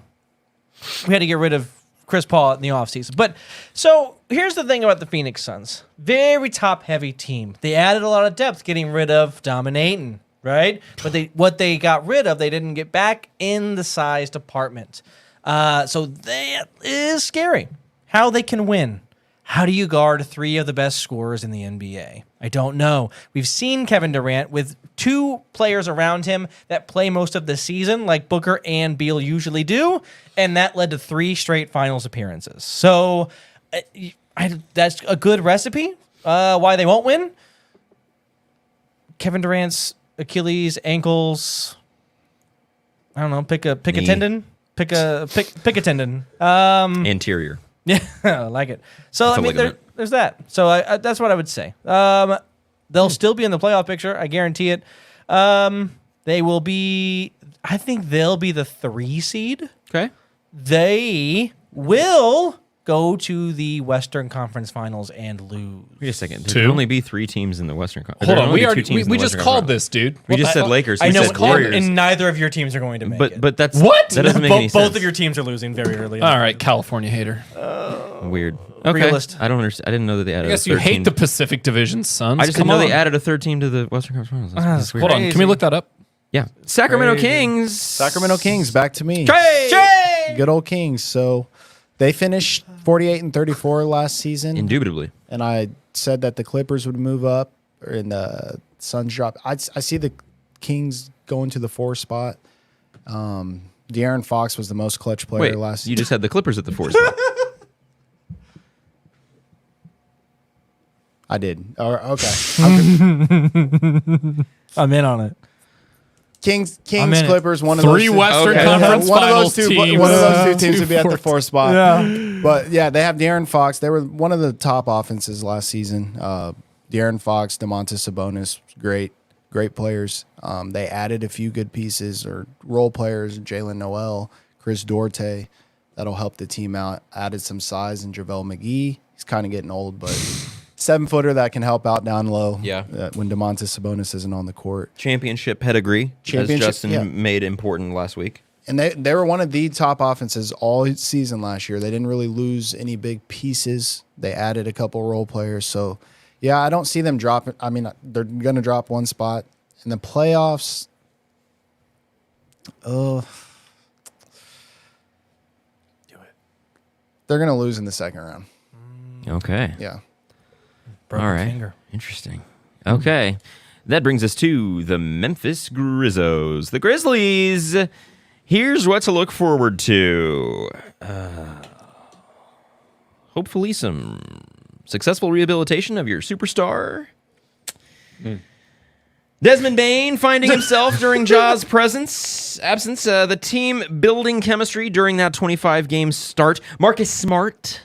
we had to get rid of Chris Paul in the offseason. But so here's the thing about the Phoenix Suns. Very top-heavy team. They added a lot of depth, getting rid of Dominating, right? But what they got rid of, they didn't get back in the size department. So that is scary. How they can win. How do you guard 3 of the best scorers in the NBA? I don't know. We've seen Kevin Durant with 2 players around him that play most of the season, like Booker and Beal usually do, and that led to 3 straight finals appearances. So that's a good recipe. Why they won't win? Kevin Durant's Achilles, ankles. I don't know. Pick a tendon. Pick a tendon.
Interior.
Yeah, I like it. So,
That's
I
a
mean,
ligament.
there's that. So, that's what I would say. They'll still be in the playoff picture. I guarantee it. They will be, I think they'll be the 3 seed.
Okay.
They will go to the Western Conference Finals and lose.
Wait a second. There
2?
can only be 3 teams in the Western Conference.
Hold on. We just called this, dude.
We just said Lakers.
I
We
know,
said Warriors.
and neither of your teams are going to make it.
But that's
What?
That doesn't make any sense.
Both of your teams are losing very early.
All right, California hater.
Weird. Okay.
Realist.
I don't understand. I didn't know that they added.
I guess
a
you
third
hate
team.
the Pacific Division, Suns.
I just
Come
didn't know
on.
they added a 3rd team to the Western Conference Finals. That's weird.
Hold on. Can we look that up?
Yeah. Sacramento
Crazy.
Kings.
Sacramento Kings, back to me.
Trey!
Good old Kings. So they finished 48-34 last season.
Indubitably.
And I said that the Clippers would move up and the Suns drop. I see the Kings going to the 4 spot. De'Aaron Fox was the most clutch player
Wait,
last
you just had the Clippers at the 4 spot.
I did. Okay.
I'm in on it.
Kings,
in it.
Clippers, one of
3
those
Western
Okay.
Conference
one of
Finals
those two,
teams.
one of those 2 teams would be at the 4th spot.
Yeah.
But yeah, they have De'Aaron Fox. They were one of the top offenses last season. De'Aaron Fox, Domantas Sabonis, great players. They added a few good pieces or role players, Jalen Noel, Chris Duarte. That'll help the team out. Added some size in JaVale McGee. He's kind of getting old, but 7-footer that can help out down low.
Yeah.
When Domantas Sabonis isn't on the court.
Championship pedigree, as Justin
yeah.
made important last week.
And they were one of the top offenses all season last year. They didn't really lose any big pieces. They added a couple role players. So, yeah, I don't see them dropping. I mean, they're going to drop 1 spot. In the playoffs, do it. They're going to lose in the 2nd round.
Okay.
Yeah.
Broken
All right.
finger.
Interesting. Okay. That brings us to the Memphis Grizzlies. The Grizzlies. Here's what to look forward to. Hopefully some successful rehabilitation of your superstar. Desmond Bain finding himself during Ja's absence. The team building chemistry during that 25-game start. Marcus Smart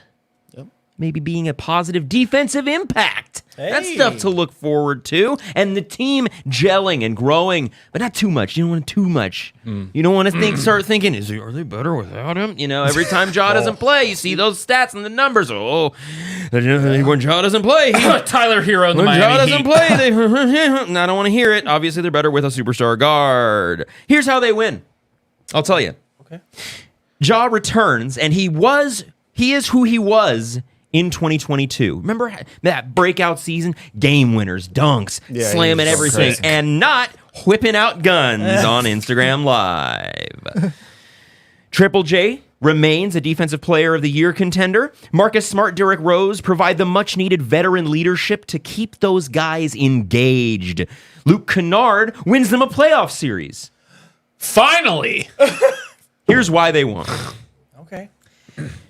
maybe being a positive defensive impact. That's stuff to look forward to. And the team gelling and growing, but not too much. You don't want too much. You don't want to start thinking, are they better without him? You know, every time Ja doesn't play, you see those stats and the numbers. When Ja doesn't play,
Tyler Hero in the
when Ja
Miami
doesn't
Heat.
play, I don't want to hear it. Obviously, they're better with a superstar guard. Here's how they win. I'll tell you.
Okay.
Ja returns, and he is who he was in 2022. Remember that breakout season? Game winners, dunks, slamming everything, and not whipping out guns on Instagram Live. Triple J remains a Defensive Player of the Year contender. Marcus Smart, Derrick Rose provide the much-needed veteran leadership to keep those guys engaged. Luke Kennard wins them a playoff series.
Finally.
Here's why they won.
Okay.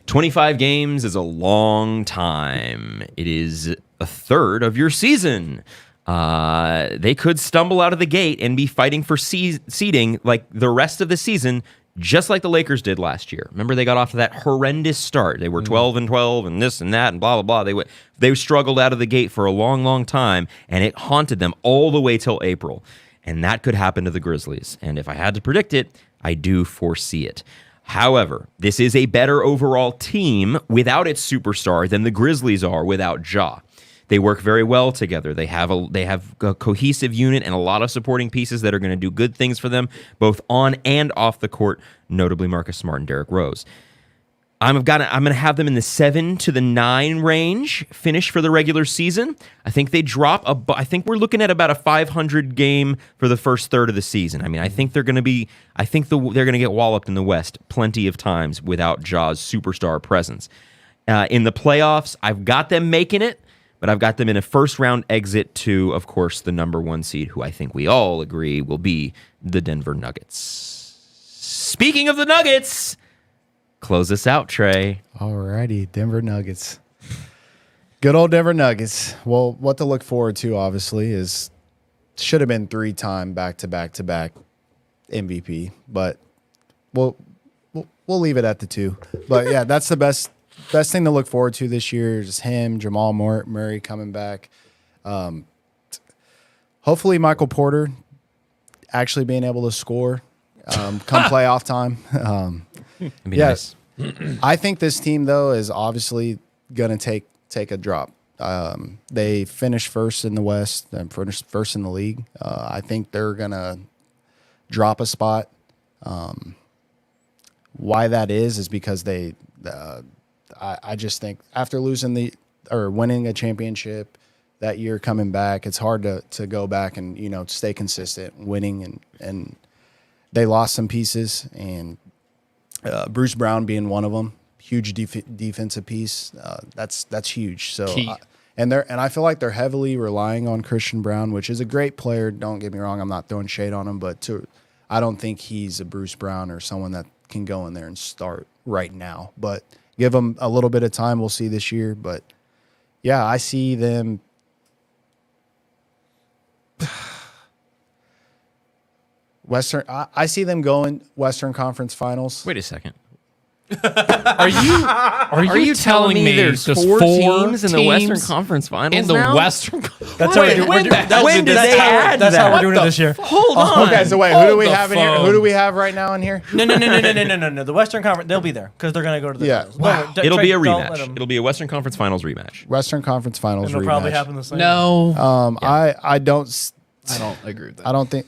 25 games is a long time. It is a third of your season. They could stumble out of the gate and be fighting for seeding like the rest of the season, just like the Lakers did last year. Remember, they got off to that horrendous start. They were 12-12 and this and that and blah, blah, blah. They struggled out of the gate for a long, long time, and it haunted them all the way till April. And that could happen to the Grizzlies. And if I had to predict it, I do foresee it. However, this is a better overall team without its superstar than the Grizzlies are without Ja. They work very well together. They have a cohesive unit and a lot of supporting pieces that are going to do good things for them, both on and off the court, notably Marcus Smart and Derrick Rose. I'm going to have them in the 7 to the 9 range finish for the regular season. I think they drop I think we're looking at about a 500 game for the first third of the season. I mean, I think they're going to get walloped in the West plenty of times without Ja's superstar presence. In the playoffs, I've got them making it, but I've got them in a first round exit to, of course, the number 1 seed, who I think we all agree will be the Denver Nuggets. Speaking of the Nuggets, close us out, Trey.
Alrighty, Denver Nuggets. Good old Denver Nuggets. Well, what to look forward to, obviously, is should have been 3-time back-to-back MVP, but we'll leave it at the 2. But yeah, that's the best thing to look forward to this year is him, Jamal Murray coming back. Hopefully, Michael Porter actually being able to score come playoff time.
Nice.
I think this team, though, is obviously going to take a drop. They finished first in the West and finished first in the league. I think they're going to drop a spot. Why that is because I just think after winning a championship that year, coming back, it's hard to go back and stay consistent, winning, and they lost some pieces, and Bruce Brown being one of them, huge defensive piece. That's huge. So and I feel like they're heavily relying on Christian Brown, which is a great player. Don't get me wrong, I'm not throwing shade on him, but I don't think he's a Bruce Brown or someone that can go in there and start right now. But give him a little bit of time. We'll see this year. But yeah, I see them. I see them going Western Conference Finals.
Wait a second.
Are you telling me
there's
there's
4
4
teams in the Western Conference Finals
in the
now?
Western?
That's how
when did they add
That's how
that?
we're doing it this year.
Hold on.
Okay, so wait, who do we have in here? Who do we have right now in here?
No. The Western Conference, they'll be there because they're going to go to the finals.
Wow.
It'll be a
Don't let
rematch.
'em-
It'll be a Western Conference Finals rematch.
Western Conference Finals
It'll
rematch.
probably happen the same.
No,
I don't
agree with that.
I don't think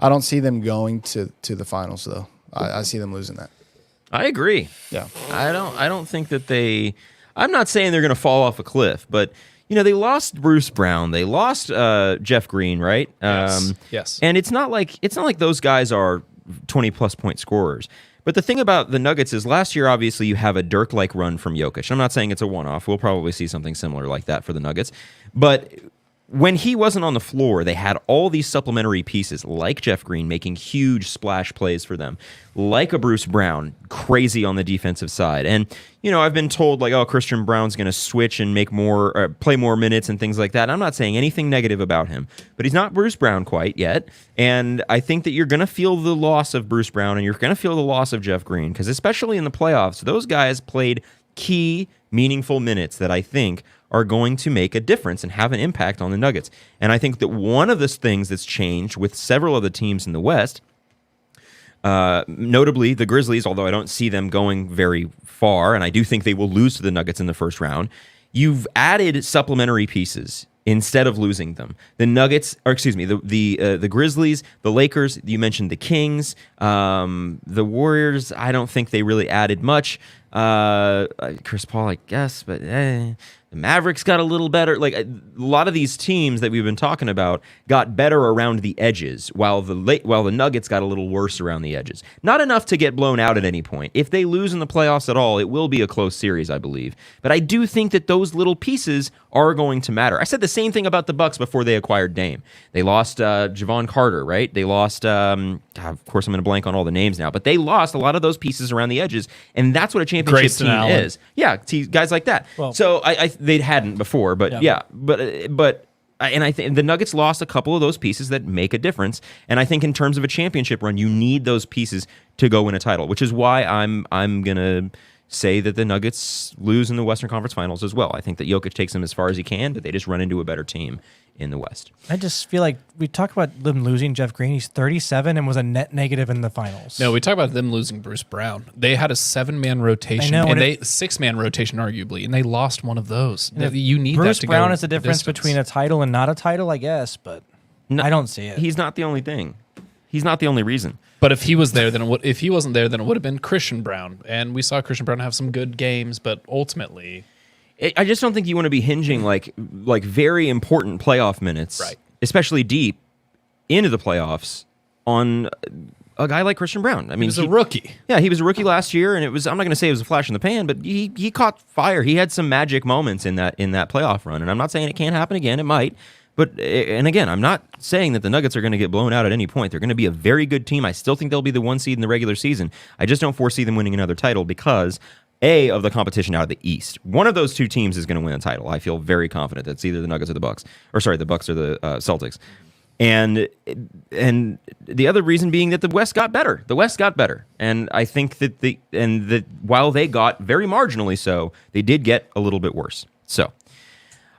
I don't see them going to the finals though. I see them losing that.
I agree.
Yeah.
I don't think that I'm not saying they're going to fall off a cliff, but they lost Bruce Brown, they lost Jeff Green, right?
Yes.
And it's not like those guys are 20+ point scorers. But the thing about the Nuggets is last year, obviously, you have a Dirk-like run from Jokic. I'm not saying it's a one-off. We'll probably see something similar like that for the Nuggets. But when he wasn't on the floor, they had all these supplementary pieces like Jeff Green making huge splash plays for them, like a Bruce Brown, crazy on the defensive side. And, I've been told like, oh, Christian Brown's going to switch and make more, play more minutes and things like that. I'm not saying anything negative about him, but he's not Bruce Brown quite yet. And I think that you're going to feel the loss of Bruce Brown and you're going to feel the loss of Jeff Green, because especially in the playoffs, those guys played key, meaningful minutes that I think are going to make a difference and have an impact on the Nuggets. And I think that one of the things that's changed with several of the teams in the West, notably the Grizzlies, although I don't see them going very far, and I do think they will lose to the Nuggets in the first round, you've added supplementary pieces instead of losing them. The Nuggets, or excuse me, the Grizzlies, the Lakers, you mentioned the Kings, the Warriors, I don't think they really added much. Chris Paul, I guess, but the Mavericks got a little better. Like a lot of these teams that we've been talking about got better around the edges, while the Nuggets got a little worse around the edges. Not enough to get blown out at any point. If they lose in the playoffs at all, it will be a close series, I believe. But I do think that those little pieces are going to matter. I said the same thing about the Bucks before they acquired Dame. They lost Javon Carter, right? They lost, of course, I'm going to blank on all the names now, but they lost a lot of those pieces around the edges, and that's what a championship
Grayson
team
Allen.
is. Yeah, guys like that.
Well,
so they hadn't before, but and I think the Nuggets lost a couple of those pieces that make a difference. And I think in terms of a championship run, you need those pieces to go win a title, which is why I'm gonna say that the Nuggets lose in the Western Conference Finals as well. I think that Jokic takes them as far as he can, but they just run into a better team in the West.
I just feel like we talk about them losing Jeff Green. He's 37 and was a net negative in the finals.
No, we talk about them losing Bruce Brown. They had a 7-man rotation,
I know,
and
and
6-man rotation, arguably, and they lost one of those. You need
Bruce
that to
Brown
go
is the difference
distance.
between a title and not a title, I guess, but I don't see it.
He's not the only thing. He's not the only reason.
But if he was there, then if he wasn't there, then it would have been Christian Brown, and we saw Christian Brown have some good games, but ultimately,
I just don't think you want to be hinging like very important playoff minutes,
Right.
especially deep into the playoffs, on a guy like Christian Brown. I mean,
he was a rookie.
Yeah, he was a rookie last year, and I'm not going to say it was a flash in the pan, but he caught fire. He had some magic moments in that playoff run, and I'm not saying it can't happen again. It might. But, and again, I'm not saying that the Nuggets are going to get blown out at any point. They're going to be a very good team. I still think they'll be the 1 seed in the regular season. I just don't foresee them winning another title because, A, of the competition out of the East. One of those two teams is going to win a title. I feel very confident that's either the Nuggets or the Bucks. Or sorry, the Bucks or the Celtics. And the other reason being that the West got better. The West got better. And I think that while they got very marginally so, they did get a little bit worse. So,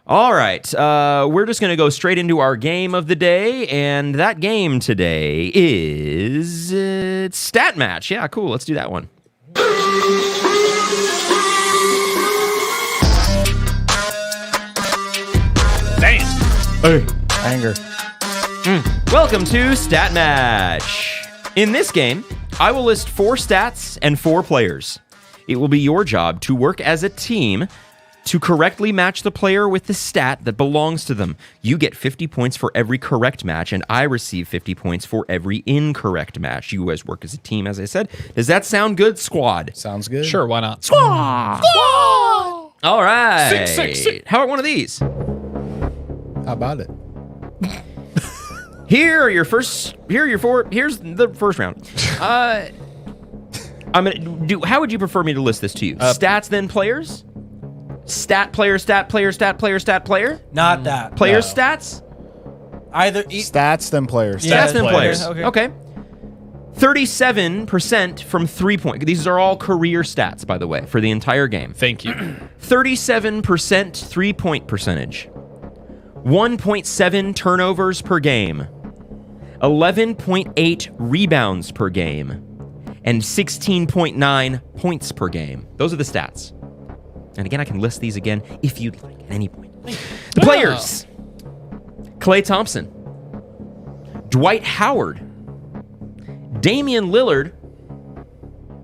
all right, we're just going to go straight into our game of the day, and that game today is Stat Match. Yeah, cool. Let's do that one.
Damn.
Anger.
Welcome to Stat Match. In this game, I will list 4 stats and 4 players. It will be your job to work as a team to correctly match the player with the stat that belongs to them. You get 50 points for every correct match, and I receive 50 points for every incorrect match. You guys work as a team, as I said. Does that sound good, squad?
Sounds good.
Sure, why not?
Squad! All right.
666.
How about one of these?
How about it?
Here are your 4. Here's the first round. I'm gonna do. How would you prefer me to list this to you? Stats, then players. Stat player, stat player, stat player, stat player.
Not that.
Players stats.
Either
Stats, then players.
Yeah,
Stats, then
players.
players.
Okay.
Okay. 37% from 3-point. These are all career stats, by the way, for the entire game.
Thank you.
37% 3-point percentage. 1.7 turnovers per game. 11.8 rebounds per game. And 16.9 points per game. Those are the stats. And again, I can list these again if you'd like at any point. The players. Klay Thompson. Dwight Howard. Damian Lillard.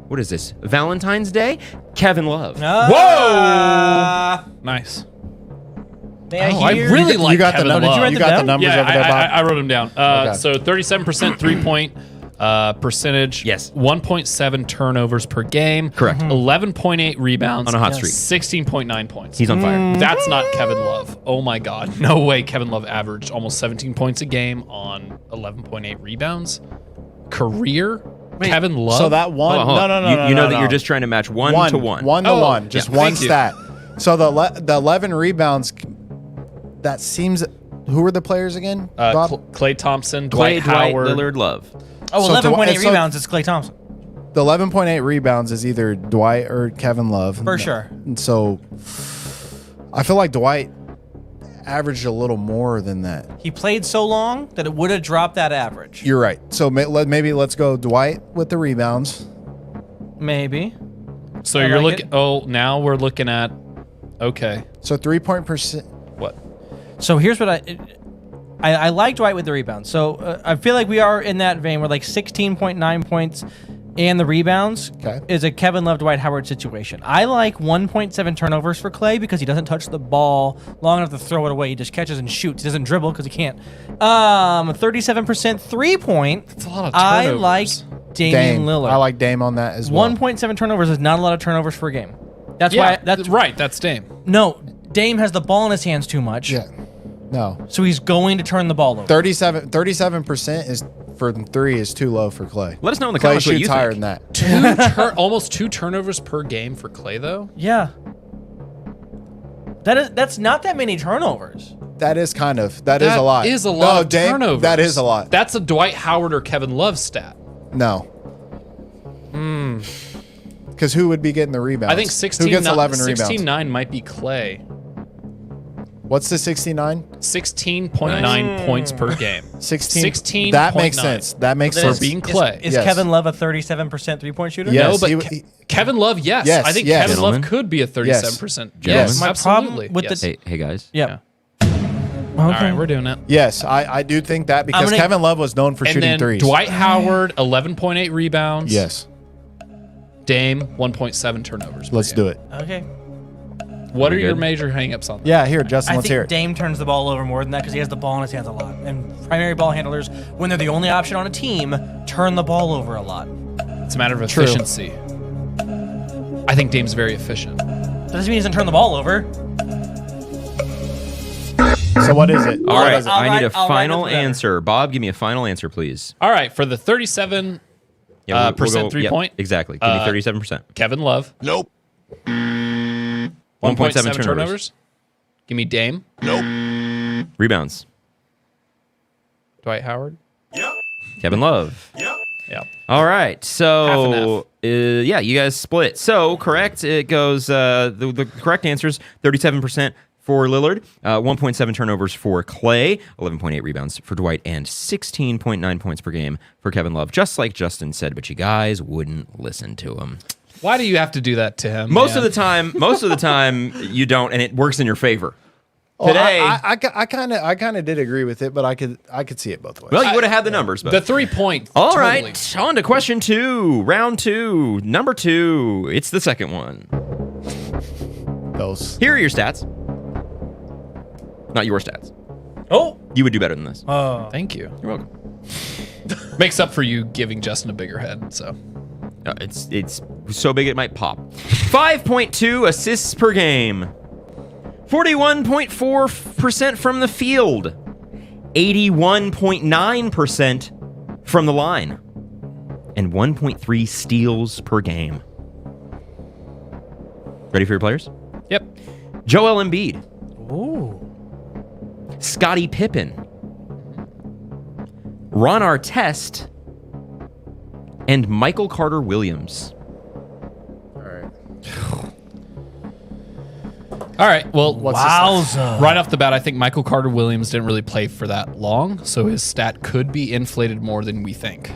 What is this? Valentine's Day? Kevin Love.
Whoa!
Nice.
May I
I
hear?
really like
you got
Kevin
the
Love.
numbers.
write
You
them
got the
down?
numbers
Yeah,
over there, Bob.
I wrote them down.
Okay.
So 37% 3-point, Percentage.
Yes.
1.7 turnovers per game.
Correct.
11.8 rebounds.
On a hot streak.
16.9 points.
He's on fire.
That's not Kevin Love. Oh my God. No way Kevin Love averaged almost 17 points a game on 11.8 rebounds. Career? Kevin Love?
So that one,
Hold on.
no,
You know
no,
that
no.
you're just trying to match one to one.
One to
Oh,
one. Just
yeah,
one
thank you.
stat. So the 11 rebounds, that seems, who were the players again? Bob?
Clay Thompson,
Clay,
Dwight Howard.
Lillard, Love.
Oh,
So
11.8
so-
rebounds. It's Klay Thompson.
The 11.8 rebounds is either Dwight or Kevin Love.
For sure.
And so I feel like Dwight averaged a little more than that.
He played so long that it would have dropped that average.
You're right. So maybe let's go Dwight with the rebounds.
Maybe.
So
I
you're
like
looking. Oh, now we're looking at. Okay.
So 3-point percent.
What?
So here's what I like Dwight with the rebounds. So I feel like we are in that vein where like 16.9 points and the rebounds is a Kevin Love, Dwight Howard situation. I like 1.7 turnovers for Clay because he doesn't touch the ball long enough to throw it away. He just catches and shoots. He doesn't dribble because he can't. 37% 3-point.
That's a lot of
I
turnovers.
like Damian Lillard.
I like Dame on that as well.
1.7 turnovers is not a lot of turnovers for a game. That's
Yeah,
why that's
right. That's Dame.
no. Dame has the ball in his hands too much.
Yeah. No.
So he's going to turn the ball over.
37% is for 3 is too low for Clay.
Let us know in the
Clay
comments what you
shoots higher
think.
than that.
Almost 2 turnovers per game for Clay, though.
Yeah. That's not that many turnovers.
That is kind of that is a lot.
That is a lot of
Dame,
turnovers.
That is a lot.
That's a Dwight Howard or Kevin Love stat.
No. Because who would be getting the rebounds?
I think 16.
Who gets 11 rebounds?
16.9 might be Clay.
What's the 69?
16.9 points per game.
16. That makes
16.9.
sense. That makes
For
sense.
being Clay.
Is
Yes.
Kevin Love a 37% 3-point shooter?
Yes,
No, but Kevin Love, yes.
Yes,
I think
yes.
Kevin Love
Gentlemen.
could be a 37%.
Gentlemen.
Yes,
My
absolutely.
problem with
yes.
the-
Hey guys.
Yeah.
All right, we're doing it.
Yes, I do think that because
gonna-
Kevin Love was known for
And
shooting
then
threes.
Dwight Howard, 11.8 rebounds.
Yes.
Dame, 1.7 turnovers.
Let's do it.
Okay.
What are
We
your
good?
major hangups on that?
Yeah, here, Justin,
I
let's hear
think
it.
Dame turns the ball over more than that because he has the ball in his hands a lot. And primary ball handlers, when they're the only option on a team, turn the ball over a lot.
It's a matter of efficiency. I think Dame's very efficient.
That doesn't mean he doesn't turn the ball over.
So what is it?
All
What
right.
is it?
I need a
I'll write
final
it together.
answer. Bob, give me a final answer, please.
All right, for the 37
Yeah,
percent 3-point,
exactly. Give me 37%.
Kevin Love,
Nope.
1.7 turnovers.
Give me Dame,
Rebounds.
Dwight Howard.
Kevin Love.
Yeah.
All right. So,
Half
yeah, you guys split. So, correct. It goes, the correct answer is 37% for Lillard, 1.7 turnovers for Clay, 11.8 rebounds for Dwight, and 16.9 points per game for Kevin Love, just like Justin said, but you guys wouldn't listen to him.
Why do you have to do that to him?
Most
man?
of the time, you don't, and it works in your favor.
Oh,
Today,
I kind of did agree with it, but I could see it both ways.
well, you would have had the numbers, but
the 3-point.
all
totally.
right, on to question 2, round 2, number 2. It's the second one.
Those.
Here are your stats. Not your stats.
Oh.
You would do better than this.
Thank you.
You're welcome.
Makes up for you giving Justin a bigger head. So
It's so big it might pop. 5.2 assists per game. 41.4% from the field. 81.9% from the line. And 1.3 steals per game. Ready for your players?
yep.
Joel Embiid.
Ooh.
Scottie Pippen. Ron Artest. And Michael Carter Williams.
All right. Well,
Wowza.
right off the bat, I think Michael Carter Williams didn't really play for that long, so his stat could be inflated more than we think.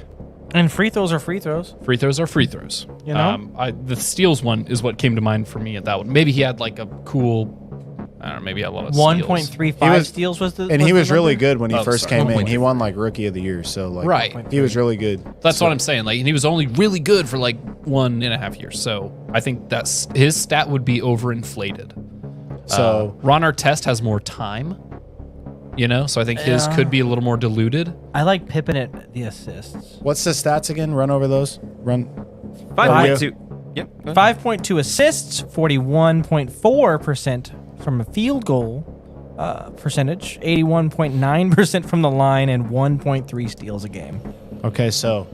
And free throws are free throws.
Free throws are free throws.
You know?
The steals one is what came to mind for me at that one. Maybe he had like a cool, I don't know, maybe a lot of steals.
1.35
He was-
steals was the
And he was really
number?
good when he
Oh,
first
sorry.
came in.
1.3.
He won like Rookie of the Year, so like
Right.
he was really good.
That's what I'm saying. Like, and he was only really good for like 1.5 years. So I think that's his stat would be overinflated.
So
Ron Artest has more time. So I think his could be a little more diluted.
I like Pippen at the assists.
What's the stats again? Run over those.
5.2. Yep. go ahead.
5.2 assists, 41.4% from a field goal percentage, 81.9% from the line, and 1.3 steals a game.
Okay, so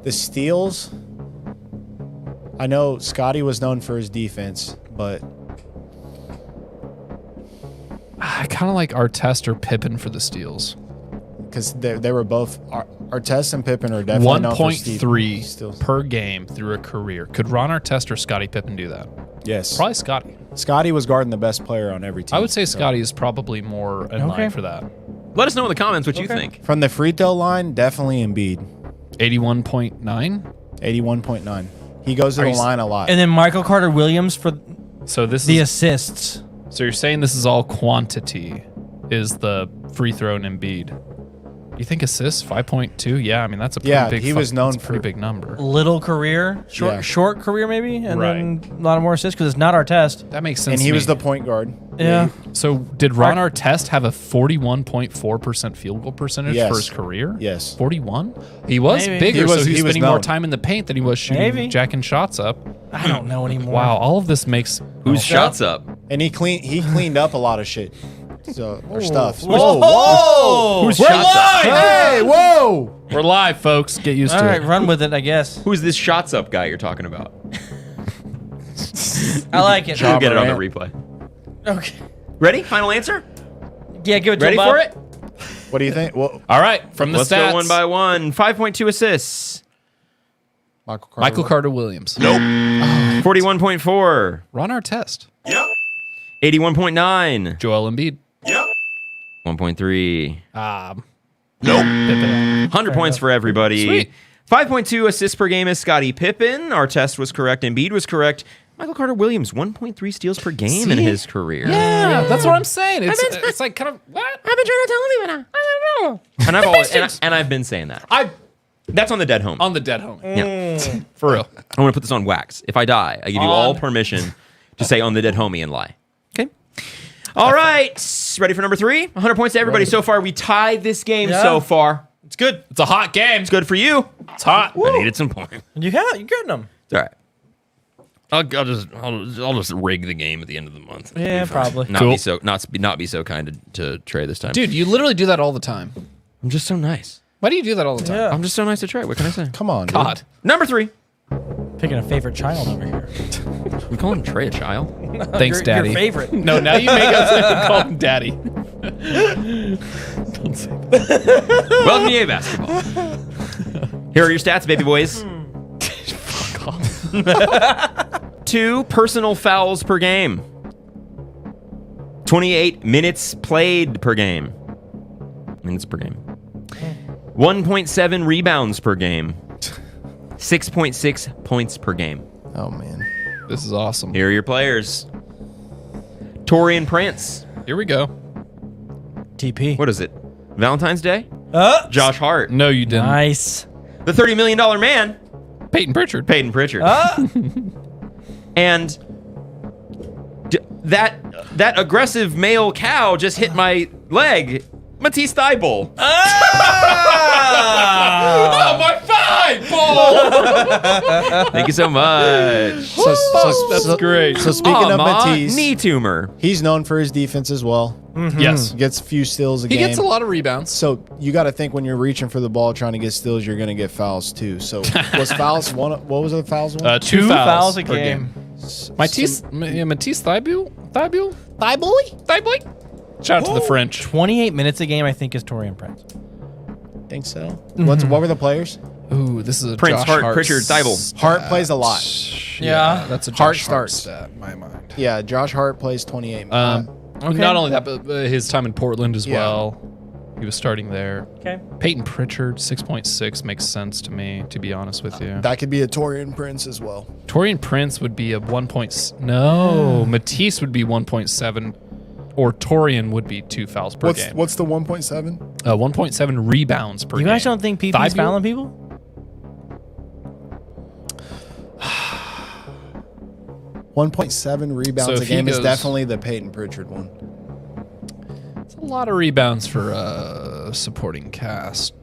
the steals. I know Scotty was known for his defense, but
I kind of like Artest or Pippen for the steals.
because they were both Artest and Pippen are definitely known for steals.
1.3 per game through a career. Could Ron Artest or Scottie Pippen do that?
Yes,
Probably Scotty.
Scotty was guarding the best player on every team.
I would say Scotty is probably more in line for that.
Let us know in the comments what you think.
From the free throw line, definitely Embiid,
81.9.
81.9. He goes to the line a lot.
And then Michael Carter Williams for
So this
the
is
assists.
so you're saying this is all quantity, is the free throw and Embiid. You think assists 5.2? Yeah, I mean that's a pretty big.
he was known
that's a pretty
for-
big number.
Little career,
Yeah.
short career maybe, and
Right.
then a lot of more assists because it's not our test.
That makes sense.
and he
to
was
me.
the point guard.
Yeah.
So did Ron Artest have a 41.4% field goal percentage
Yes.
for his career?
Yes.
41? He was
Maybe.
bigger,
He was-
so he was
he was
spending more
known.
time in the paint than he was shooting,
Maybe.
jacking shots up.
I don't know anymore.
Wow, all of this makes
Whose shots up?
And he cleaned up a lot of shit. So or stuff.
Whoa!
Whose shots up?
Hey, whoa!
We're live, folks. Get used
All
to
right,
it.
run with it, I guess.
Who's this shots up guy you're talking about?
I like it.
We'll get it on the
Durant.
replay.
Okay.
Ready? Final answer?
Yeah, give it to
Ready
him,
for
Bob.
it?
What do you think? Well,
All right, from the
Let's
stats.
go one by one. 5.2 assists.
Michael Carter Williams.
41.4.
Ron Artest.
81.9.
Joel Embiid.
1.3.
Pippen.
100 points for everybody.
Sweet.
5.2 assists per game is Scottie Pippen. Our test was correct. Embiid was correct. Michael Carter Williams, 1.3 steals per game in
See?
his career.
Yeah, that's what I'm saying. It's like kind of what?
I've been trying to tell everyone. I don't know. And I've always and I've been saying that. That's on the dead home.
On the dead home.
Yeah.
For real.
I want to put this on wax. If I die, I give you all permission to say on the dead homie and lie. Okay. All right. Ready for number 3? 100 points to everybody. So far, we tied this game so far.
It's good.
It's a hot game.
It's good for you.
It's hot.
I needed some points.
You're getting them.
It's all right. I'll just rig the game at the end of the month.
Yeah, probably.
Not
Cool.
be so not be so kind to Trey this time.
Dude, you literally do that all the time.
I'm just so nice.
Why do you do that all the time?
Yeah.
I'm just so nice to Trey. What can I say?
come on, dude.
God.
Number 3.
Picking a favorite child over here.
We call him Trey a child.
Thanks,
Your
Daddy.
favorite.
No, now you make us call him Daddy.
Welcome to EA Basketball. Here are your stats, baby boys. 2 personal fouls per game. 28 minutes played per game. Minutes per game. 1.7 rebounds per game. 6.6 points per game.
Oh man.
This is awesome.
Here are your players. Torian Prince.
Here we go.
TP.
What is it? Valentine's Day? Josh Hart.
No, you didn't.
Nice.
The $30 million man.
Peyton Pritchard.
Peyton Pritchard. And that aggressive male cow just hit my leg. Matisse Thybulle.
Oh, my five, Paul!
Thank you so much.
That's great.
So speaking of
Aw,
Matisse,
knee tumor.
he's known for his defense as well.
Yes.
Gets a few steals a
He
game.
gets a lot of rebounds.
So you got to think when you're reaching for the ball, trying to get steals, you're going to get fouls too. So was fouls one? What was the fouls one?
Two
fouls a
per
game.
Matisse Thybulle? Thybulle? Shout out to the French.
28 minutes a game, I think, is Torian Prince.
Think so. What were the players?
Ooh, this is a
Prince,
Josh
Hart, Pritchard, Thybulle.
Hart plays a lot.
Yeah.
That's a
Hart
Josh Hart
starts.
stat in my mind.
Yeah, Josh Hart plays 28.
Not only that, but his time in Portland as
Yeah.
well. He was starting there.
Okay.
Peyton Pritchard, 6.6 makes sense to me, to be honest with you.
That could be a Torian Prince as well.
Torian Prince would be a 1. No, Matisse would be 1.7, or Torian would be 2 fouls per game.
What's the 1.7?
1.7 rebounds per
You
game.
guys don't think PP's
Thybulle?
fouling people?
1.7 rebounds
So
a
if he
game is
goes-
definitely the Peyton Pritchard one.
A lot of rebounds for supporting cast.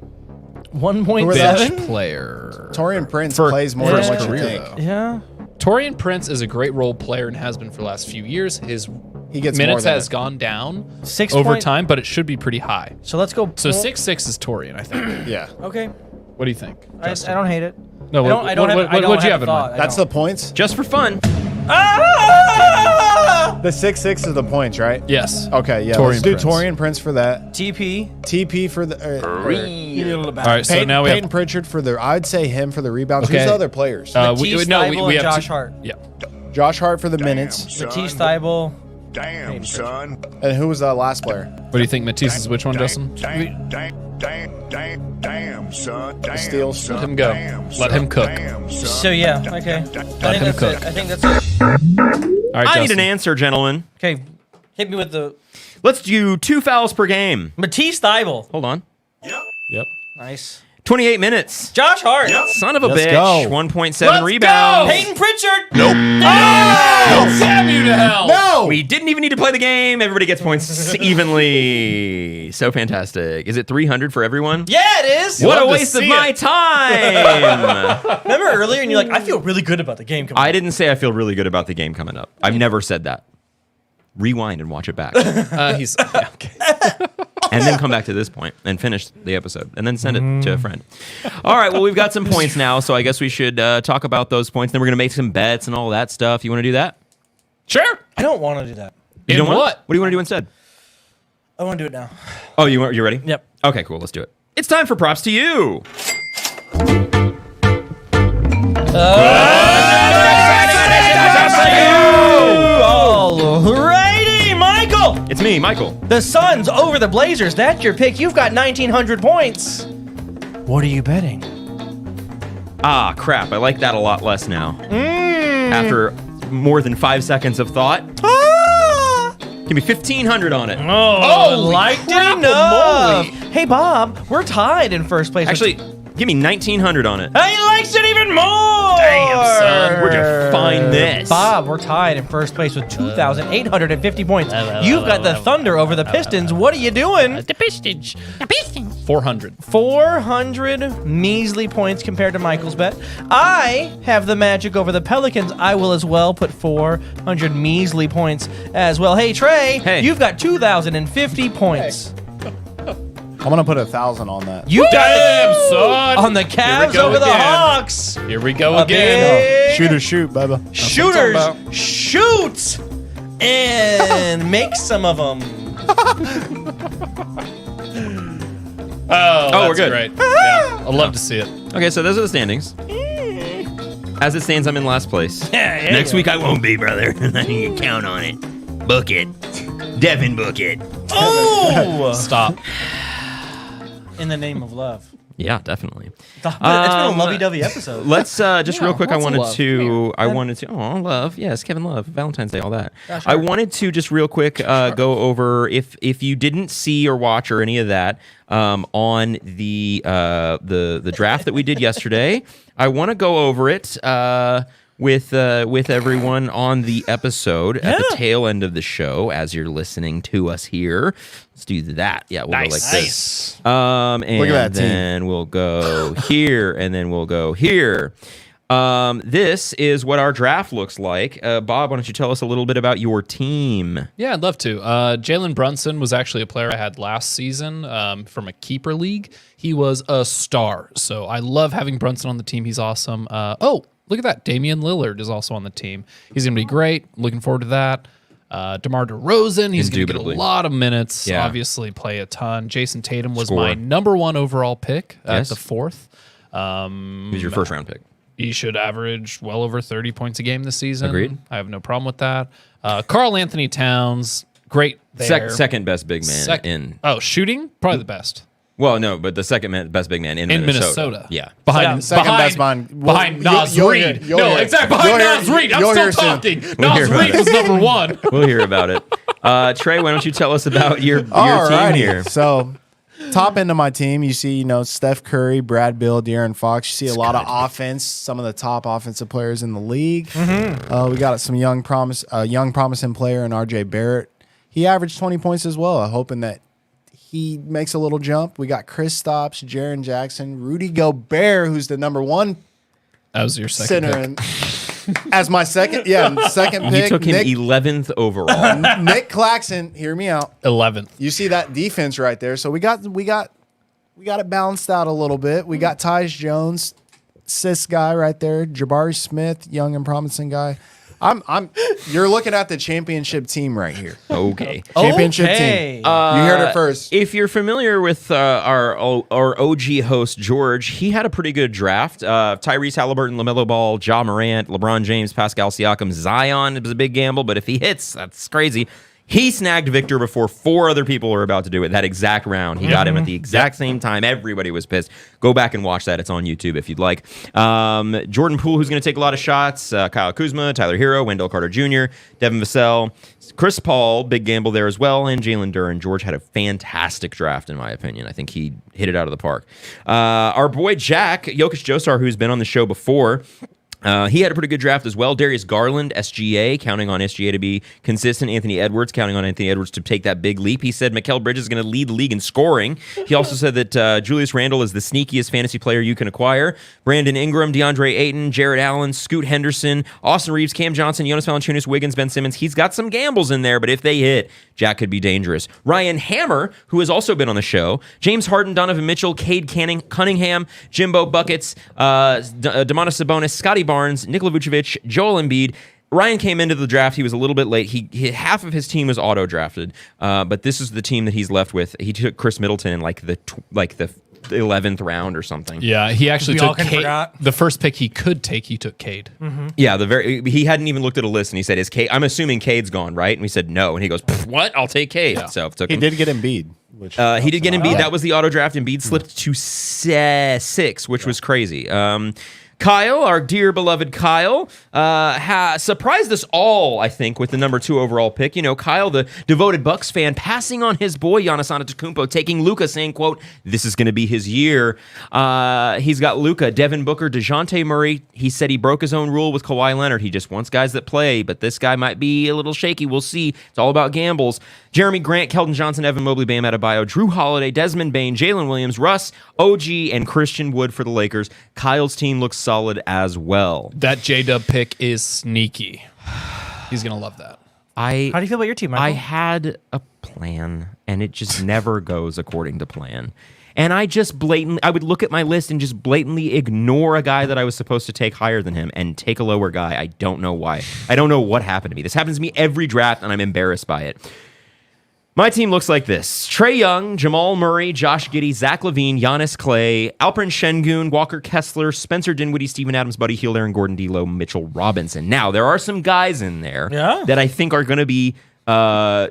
1.7.
Bench player.
Torian Prince
For
plays more than
first
what you
career,
think.
though.
Yeah.
Torian Prince is a great role player and has been for the last few years. His
He gets
minutes
more than
has
it.
gone down
6
over
point-
time, but it should be pretty high.
So let's go.
So 6'6" is Torian, I think.
Yeah.
Okay.
What do you think?
I
Justin?
don't hate it.
No,
I don't have
what'd you have
a
in
thought.
mind?
I
That's
don't.
the points.
Just for fun.
The 6'6" is the points, right?
Yes.
Okay, yeah.
Torian
Let's do
Prince.
Torian Prince for that.
TP.
TP for the.
All right, so
Peyton,
now we
Peyton
have
Pritchard for the. I'd say him for the rebounds.
Okay.
Who's the other players?
Matisse Thybulle and Josh Hart.
Yeah.
Josh Hart for the minutes.
Matisse Thybulle.
Damn, son.
And who was the last player?
What do you think Matisse is which one, Justin?
Damn, son. Damn,
Steals.
son.
Let him go.
Damn,
Let him cook.
Damn, son.
So yeah, okay.
Let him cook.
I think that's it.
All right,
I need
Justin.
an answer, gentlemen.
Okay, hit me with the
Let's do 2 fouls per game.
Matisse Thybulle.
Hold on.
Yep.
Nice.
28 minutes.
Josh Hart.
Son of a
Let's
bitch.
go.
1.7
Let's
rebounds.
go.
Peyton Pritchard.
Oh, damn you to hell!
No!
We didn't even need to play the game. Everybody gets points evenly. So fantastic. Is it 300 for everyone?
Yeah, it is.
What a
love to
waste of
see
my
it.
time.
Remember earlier, and you're like, I feel really good about the game coming.
I didn't say I feel really good about the game coming up. I've never said that. Rewind and watch it back.
He's yeah, okay.
And then come back to this point and finish the episode and then send it to a friend. All right, well, we've got some points now, so I guess we should talk about those points. Then we're going to make some bets and all that stuff. You want to do that?
Sure.
I don't want to do that.
You
In
don't wanna-
what?
What do you want to do instead?
I want to do it now.
Oh, you ready?
Yep.
Okay, cool. Let's do it. It's time for props to you.
Alrighty, Michael.
It's me, Michael.
The Suns over the Blazers. That's your pick. You've got 1,900 points. What are you betting?
Ah, crap. I like that a lot less now. After more than 5 seconds of thought. Give me 1,500 on it.
Oh, liked it enough. Hey, Bob, we're tied in first place.
Actually, give me 1,900 on it.
He likes it even more.
Damn, son. Where'd you find this?
Bob, we're tied in first place with 2,850 points. You've got the Thunder over the Pistons. What are you doing?
400.
400 measly points compared to Michael's bet. I have the Magic over the Pelicans. I will as well put 400 measly points as well. Hey, Trey,
Hey.
you've got 2,050 points.
I'm gonna put 1,000 on that.
You got
Damn, son.
on the Cavs
go
over the
again.
Hawks.
Here we go
A
again.
big
Shoot or shoot, Bubba.
shooters
about.
shoot and make some of them.
Oh,
we're
that's
good.
great. Yeah, I'd love to see it.
Okay, so those are the standings. As it stands, I'm in last place. Next week I won't be, brother. You can count on it. Book it. Devin, book it.
Oh,
Stop.
in the name of love.
Yeah, definitely.
It's been a lovey-dovey episode.
Let's just real quick. I
lots of
wanted to. Oh, love. Yes, Kevin Love. Valentine's Day. All that. I wanted to just real quick go over if you didn't see or watch or any of that on the draft that we did yesterday. I want to go over it with everyone on the episode at the tail end of the show as you're listening to us here. Let's do that. Yeah, we'll go like this. And
Look at that team.
then we'll go here, and then we'll go here. This is what our draft looks like. Bob, why don't you tell us a little bit about your team?
Yeah, I'd love to. Jalen Brunson was actually a player I had last season from a keeper league. He was a star. So I love having Brunson on the team. He's awesome. Look at that. Damian Lillard is also on the team. He's going to be great. Looking forward to that. DeMar DeRozan, he's going to get a
Indubitably.
lot of minutes.
Yeah.
Obviously, play a ton. Jason Tatum was
Score.
my number 1 overall pick at
Yes.
the 4th.
Who's your first round pick?
He should average well over 30 points a game this season.
Agreed.
I have no problem with that. Karl Anthony Towns, great there.
Second best big man in.
Oh, shooting? Probably the best.
Well, no, but the best big man in
Minnesota.
Yeah.
Behind
Second best man.
Behind
Well,
Nas
you'll
Reed.
hear- you'll
No,
hear-
exactly. Behind
you'll
Nas
hear-
Reed. I'm
you'll
still
hear soon.
talking.
We'll hear
Nas
about
Reed
it.
was number 1.
We'll hear about it. Trey, why don't you tell us about your team
Alrighty.
here?
So, top end of my team, you see, Steph Curry, Brad Bill, De'Aaron Fox. You see a lot of offense. Some of the top offensive players in the league. We got some young promising player in RJ Barrett. He averaged 20 points as well. I'm hoping that he makes a little jump. We got Kristaps, Jaren Jackson, Rudy Gobert, who's the number one
That was your second
center.
pick.
As my second pick.
You took him
Nick,
11th overall.
Nick Claxton, hear me out.
11th.
You see that defense right there. So we got it balanced out a little bit. We got Tyus Jones, cis guy right there, Jabari Smith, young and promising guy. You're looking at the championship team right here.
Okay.
Championship
Okay.
team. You heard it first.
If you're familiar with our OG host, George, he had a pretty good draft. Tyrese Halliburton, LaMelo Ball, Ja Morant, LeBron James, Pascal Siakam, Zion. It was a big gamble, but if he hits, that's crazy. He snagged Victor before 4 other people were about to do it. That exact round, he got him at the exact same time. Everybody was pissed. Go back and watch that. It's on YouTube if you'd like. Jordan Poole, who's going to take a lot of shots. Kyle Kuzma, Tyler Hero, Wendell Carter Jr., Devin Vassell, Chris Paul, big gamble there as well, and Jalen Duren. George had a fantastic draft, in my opinion. I think he hit it out of the park. Our boy Jack, Jokic Joestar, who's been on the show before, he had a pretty good draft as well. Darius Garland, SGA, counting on SGA to be consistent. Anthony Edwards, counting on Anthony Edwards to take that big leap. He said Mikal Bridges is going to lead the league in scoring. He also said that Julius Randle is the sneakiest fantasy player you can acquire. Brandon Ingram, DeAndre Ayton, Jared Allen, Scoot Henderson, Austin Reeves, Cam Johnson, Jonas Valanciunas, Wiggins, Ben Simmons. He's got some gambles in there, but if they hit, Jack could be dangerous. Ryan Hammer, who has also been on the show, James Harden, Donovan Mitchell, Cade Cunningham, Jimbo Buckets, Domantas Sabonis, Scotty Barnes, Nikola Vucevic, Joel Embiid. Ryan came into the draft. He was a little bit late. He half of his team was auto drafted, but this is the team that he's left with. He took Chris Middleton in like the 11th round or something.
Yeah, he actually
We all
took
kinda
Cade.
forgot.
The first pick he could take, he took Cade.
Yeah, he hadn't even looked at a list, and he said, "Is Cade? I'm assuming Cade's gone, right?" And we said no, and he goes, "What? I'll take Cade."
Yeah.
So took
He
him.
did get Embiid. Which
He did get Embiid.
Yeah.
That was the auto draft. Embiid slipped to 6, which was crazy. Kyle, our dear beloved Kyle, surprised us all, I think, with the number 2 overall pick. You know, Kyle, the devoted Bucks fan, passing on his boy Giannis Antetokounmpo, taking Luka, saying, quote, "This is going to be his year." He's got Luka, Devin Booker, DeJounte Murray. He said he broke his own rule with Kawhi Leonard. He just wants guys that play, but this guy might be a little shaky. We'll see. It's all about gambles. Jeremy Grant, Keldon Johnson, Evan Mobley, Bam Adebayo, Drew Holiday, Desmond Bane, Jalen Williams, Russ, OG, and Christian Wood for the Lakers. Kyle's team looks solid as well.
That J-Dub pick is sneaky. He's going to love that.
How do you feel about your team, Michael?
I had a plan, and it just never goes according to plan. And I would look at my list and just blatantly ignore a guy that I was supposed to take higher than him and take a lower guy. I don't know why. I don't know what happened to me. This happens to me every draft, and I'm embarrassed by it. My team looks like this. Trae Young, Jamal Murray, Josh Giddey, Zach LaVine, Giannis Clay, Alperen Şengün, Walker Kessler, Spencer Dinwiddie, Steven Adams, Buddy Hield, Aaron Gordon, D'Lo, Mitchell Robinson. Now, there are some guys in there that I think are going to be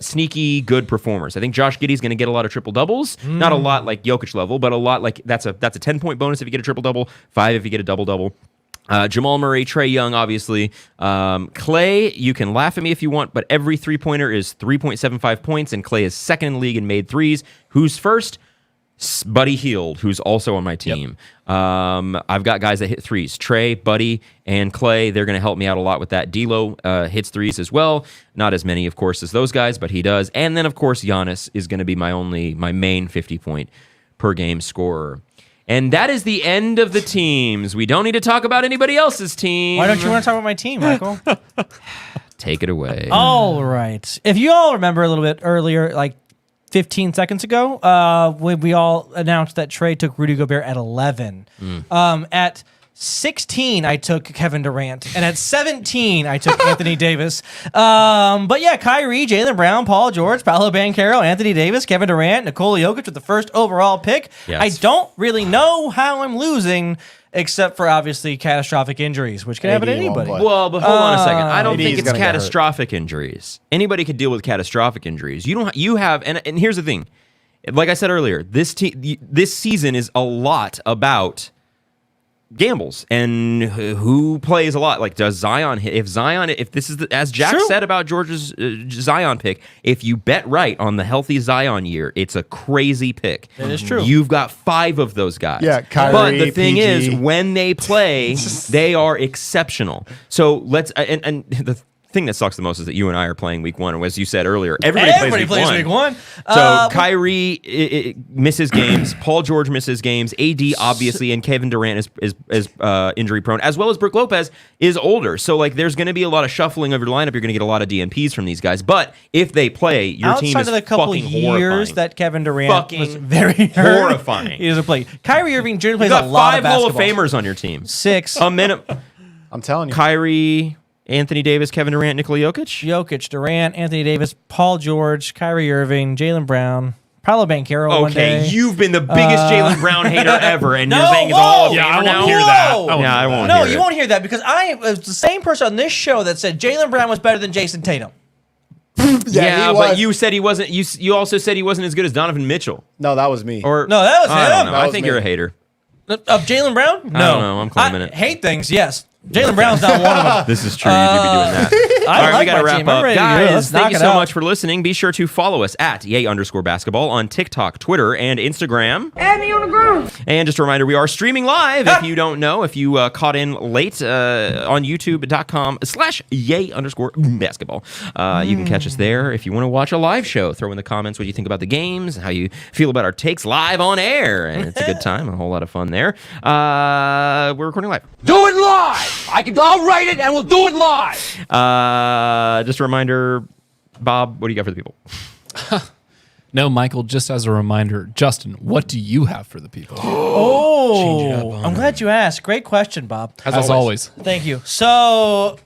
sneaky good performers. I think Josh Giddey's going to get a lot of triple doubles. Not a lot like Jokic level, but a lot like that's a 10-point bonus if you get a triple double, 5 if you get a double double. Jamal Murray, Trae Young, obviously. Clay, you can laugh at me if you want, but every three-pointer is 3.75 points, and Clay is second in the league and made threes. Who's first? Buddy Hield, who's also on my team. Yep. I've got guys that hit threes. Trae, Buddy, and Clay, they're going to help me out a lot with that. D'Lo hits threes as well. Not as many, of course, as those guys, but he does. And then, of course, Giannis is going to be my main 50-point per game scorer. And that is the end of the teams. We don't need to talk about anybody else's team.
Why don't you want to talk about my team, Michael?
Take it away.
All right. If you all remember a little bit earlier, like 15 seconds ago, when we all announced that Trae took Rudy Gobert at 11. At 16, I took Kevin Durant, and at 17, I took Anthony Davis. But yeah, Kyrie, Jaylen Brown, Paul George, Paolo Banchero, Anthony Davis, Kevin Durant, Nikola Jokic with the first overall pick.
Yes.
I don't really know how I'm losing, except for obviously catastrophic injuries, which can happen to
AD won't
anybody.
play.
Well, but hold on a second. I don't
AD
think
is
it's
gonna get hurt.
catastrophic injuries. Anybody could deal with catastrophic injuries. You have, and here's the thing. Like I said earlier, this season is a lot about gambles and who plays a lot. Like, does Zion hit? If this is as Jack said about George's Zion pick, if you bet right on the healthy Zion year, it's a crazy pick.
That is true.
You've got 5 of those guys.
Yeah, Kyrie,
but the thing
PG.
is, when they play, they are exceptional. So let's and the thing that sucks the most is that you and I are playing week 1. Or as you said earlier, everybody plays week 1. So Kyrie misses games. Paul George misses games. AD obviously, and Kevin Durant is injury prone, as well as Brook Lopez is older. So like, there's going to be a lot of shuffling of your lineup. You're going to get a lot of DNPs from these guys. But if they play, your team is
outside of the couple
fucking
years
horrifying.
that Kevin Durant
Fucking
was very hurt,
horrifying.
He doesn't play. Kyrie Irving generally
You
plays
got
a lot
5
of basketball.
Hall of Famers on your team.
6.
A minute.
I'm telling you.
Kyrie, Anthony Davis, Kevin Durant, Nikola Jokic.
Jokic, Durant, Anthony Davis, Paul George, Kyrie Irving, Jaylen Brown, Paolo Banchero one day.
Okay, you've been the biggest Jaylen Brown hater ever, and
No,
you're saying it's
whoa!
all of
Yeah, I
Famer
won't
now?
hear that.
Whoa!
I won't
No,
hear
you
it.
won't hear that because I was the same person on this show that said Jaylen Brown was better than Jason Tatum.
Yeah,
he
but
was.
you said he wasn't. You also said he wasn't as good as Donovan Mitchell.
No, that was me.
Or
No, that was
I don't
him.
know.
That
I
was
think
me.
you're a hater.
Of Jaylen Brown? No.
don't know. I'm claiming it.
Hate things, yes. Jaylen Brown's not one of them.
This is true. You do be doing that.
I
All right, we
like
got to
my
wrap
team. I'm
up.
ready to do it.
Guys,
Let's
thank
knock
you
it
so
out.
much for listening. Be sure to follow us at @yay_basketball on TikTok, Twitter, and Instagram.
Add me on the groove.
And just a reminder, we are streaming live. If you don't know, if you caught in late on youtube.com/yay_basketball. You can catch us there. If you want to watch a live show, throw in the comments what you think about the games, how you feel about our takes live on air. And it's a good time, a whole lot of fun there. We're recording live.
Do it live. I'll write it and we'll do it live.
Just a reminder, Bob, what do you got for the people?
No, Michael, just as a reminder, Justin, what do you have for the people?
Oh, I'm glad you asked. Great question, Bob.
As always.
Thank you. So,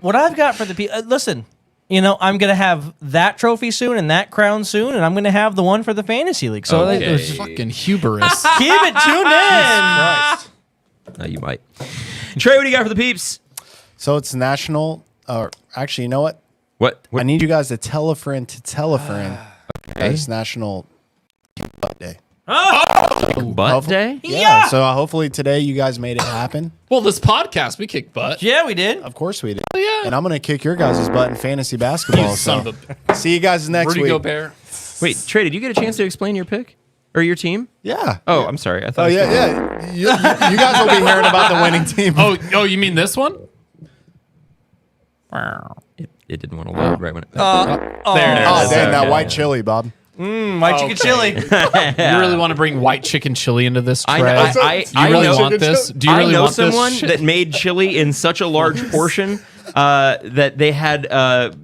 what I've got for the people, listen, I'm going to have that trophy soon and that crown soon, and I'm going to have the one for the Fantasy League. So,
Okay.
it was-
Fucking hubris.
keep it tuned in.
You might. Trey, what do you got for the peeps?
So it's national. Or actually, you know what?
What?
I need you guys to tell a friend to tell a friend. that It's National Butt Day.
Butt day?
Yeah.
So hopefully today you guys made it happen.
Well, this podcast, we kick butt.
Yeah, we did.
Of course we did.
Yeah.
And I'm gonna kick your guys' butt in fantasy basketball.
You son
so
of a...
see you guys next
Rudy
week.
Gobert.
Wait, Trey, did you get a chance to explain your pick? Or your team?
Yeah.
Oh, I'm sorry. I thought
Oh
I
yeah, yeah. You guys will be hearing about the winning team.
Oh, you mean this one?
It didn't want to load right when it...
There it
Oh,
is.
damn, that
Okay.
white chili, Bob.
White chicken chili.
You really want to bring white chicken chili into this, Trey?
I
Do you really
know-
want this? Do you
I
really
know
want
someone
this?
that made chili in such a large portion that they had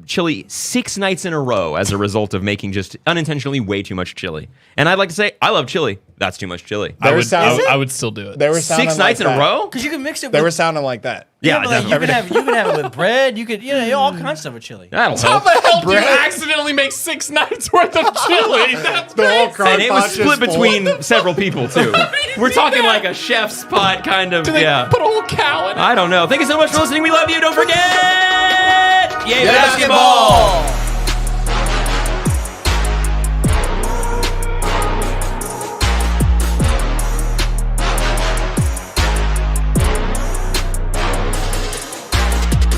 chili 6 nights in a row as a result of making just unintentionally way too much chili. And I'd like to say, I love chili. That's too much chili.
I would,
sound-
I would still do it.
They were sounding
6 nights
like
in a
that.
row?
Because you can mix it
They
with...
were sounding like that.
Yeah,
but, like, you can have it with bread. You could, all kinds of stuff with chili.
That'll
How
help.
the hell do you accidentally make 6 nights worth of chili? That's
The whole crock
And it was
pot
split
just full.
between several people, too. We're talking like a chef's pot kind of,
Do they
yeah.
put a whole cow in it?
I don't know. Thank you so much for listening. We love you. Don't forget... Yay, basketball!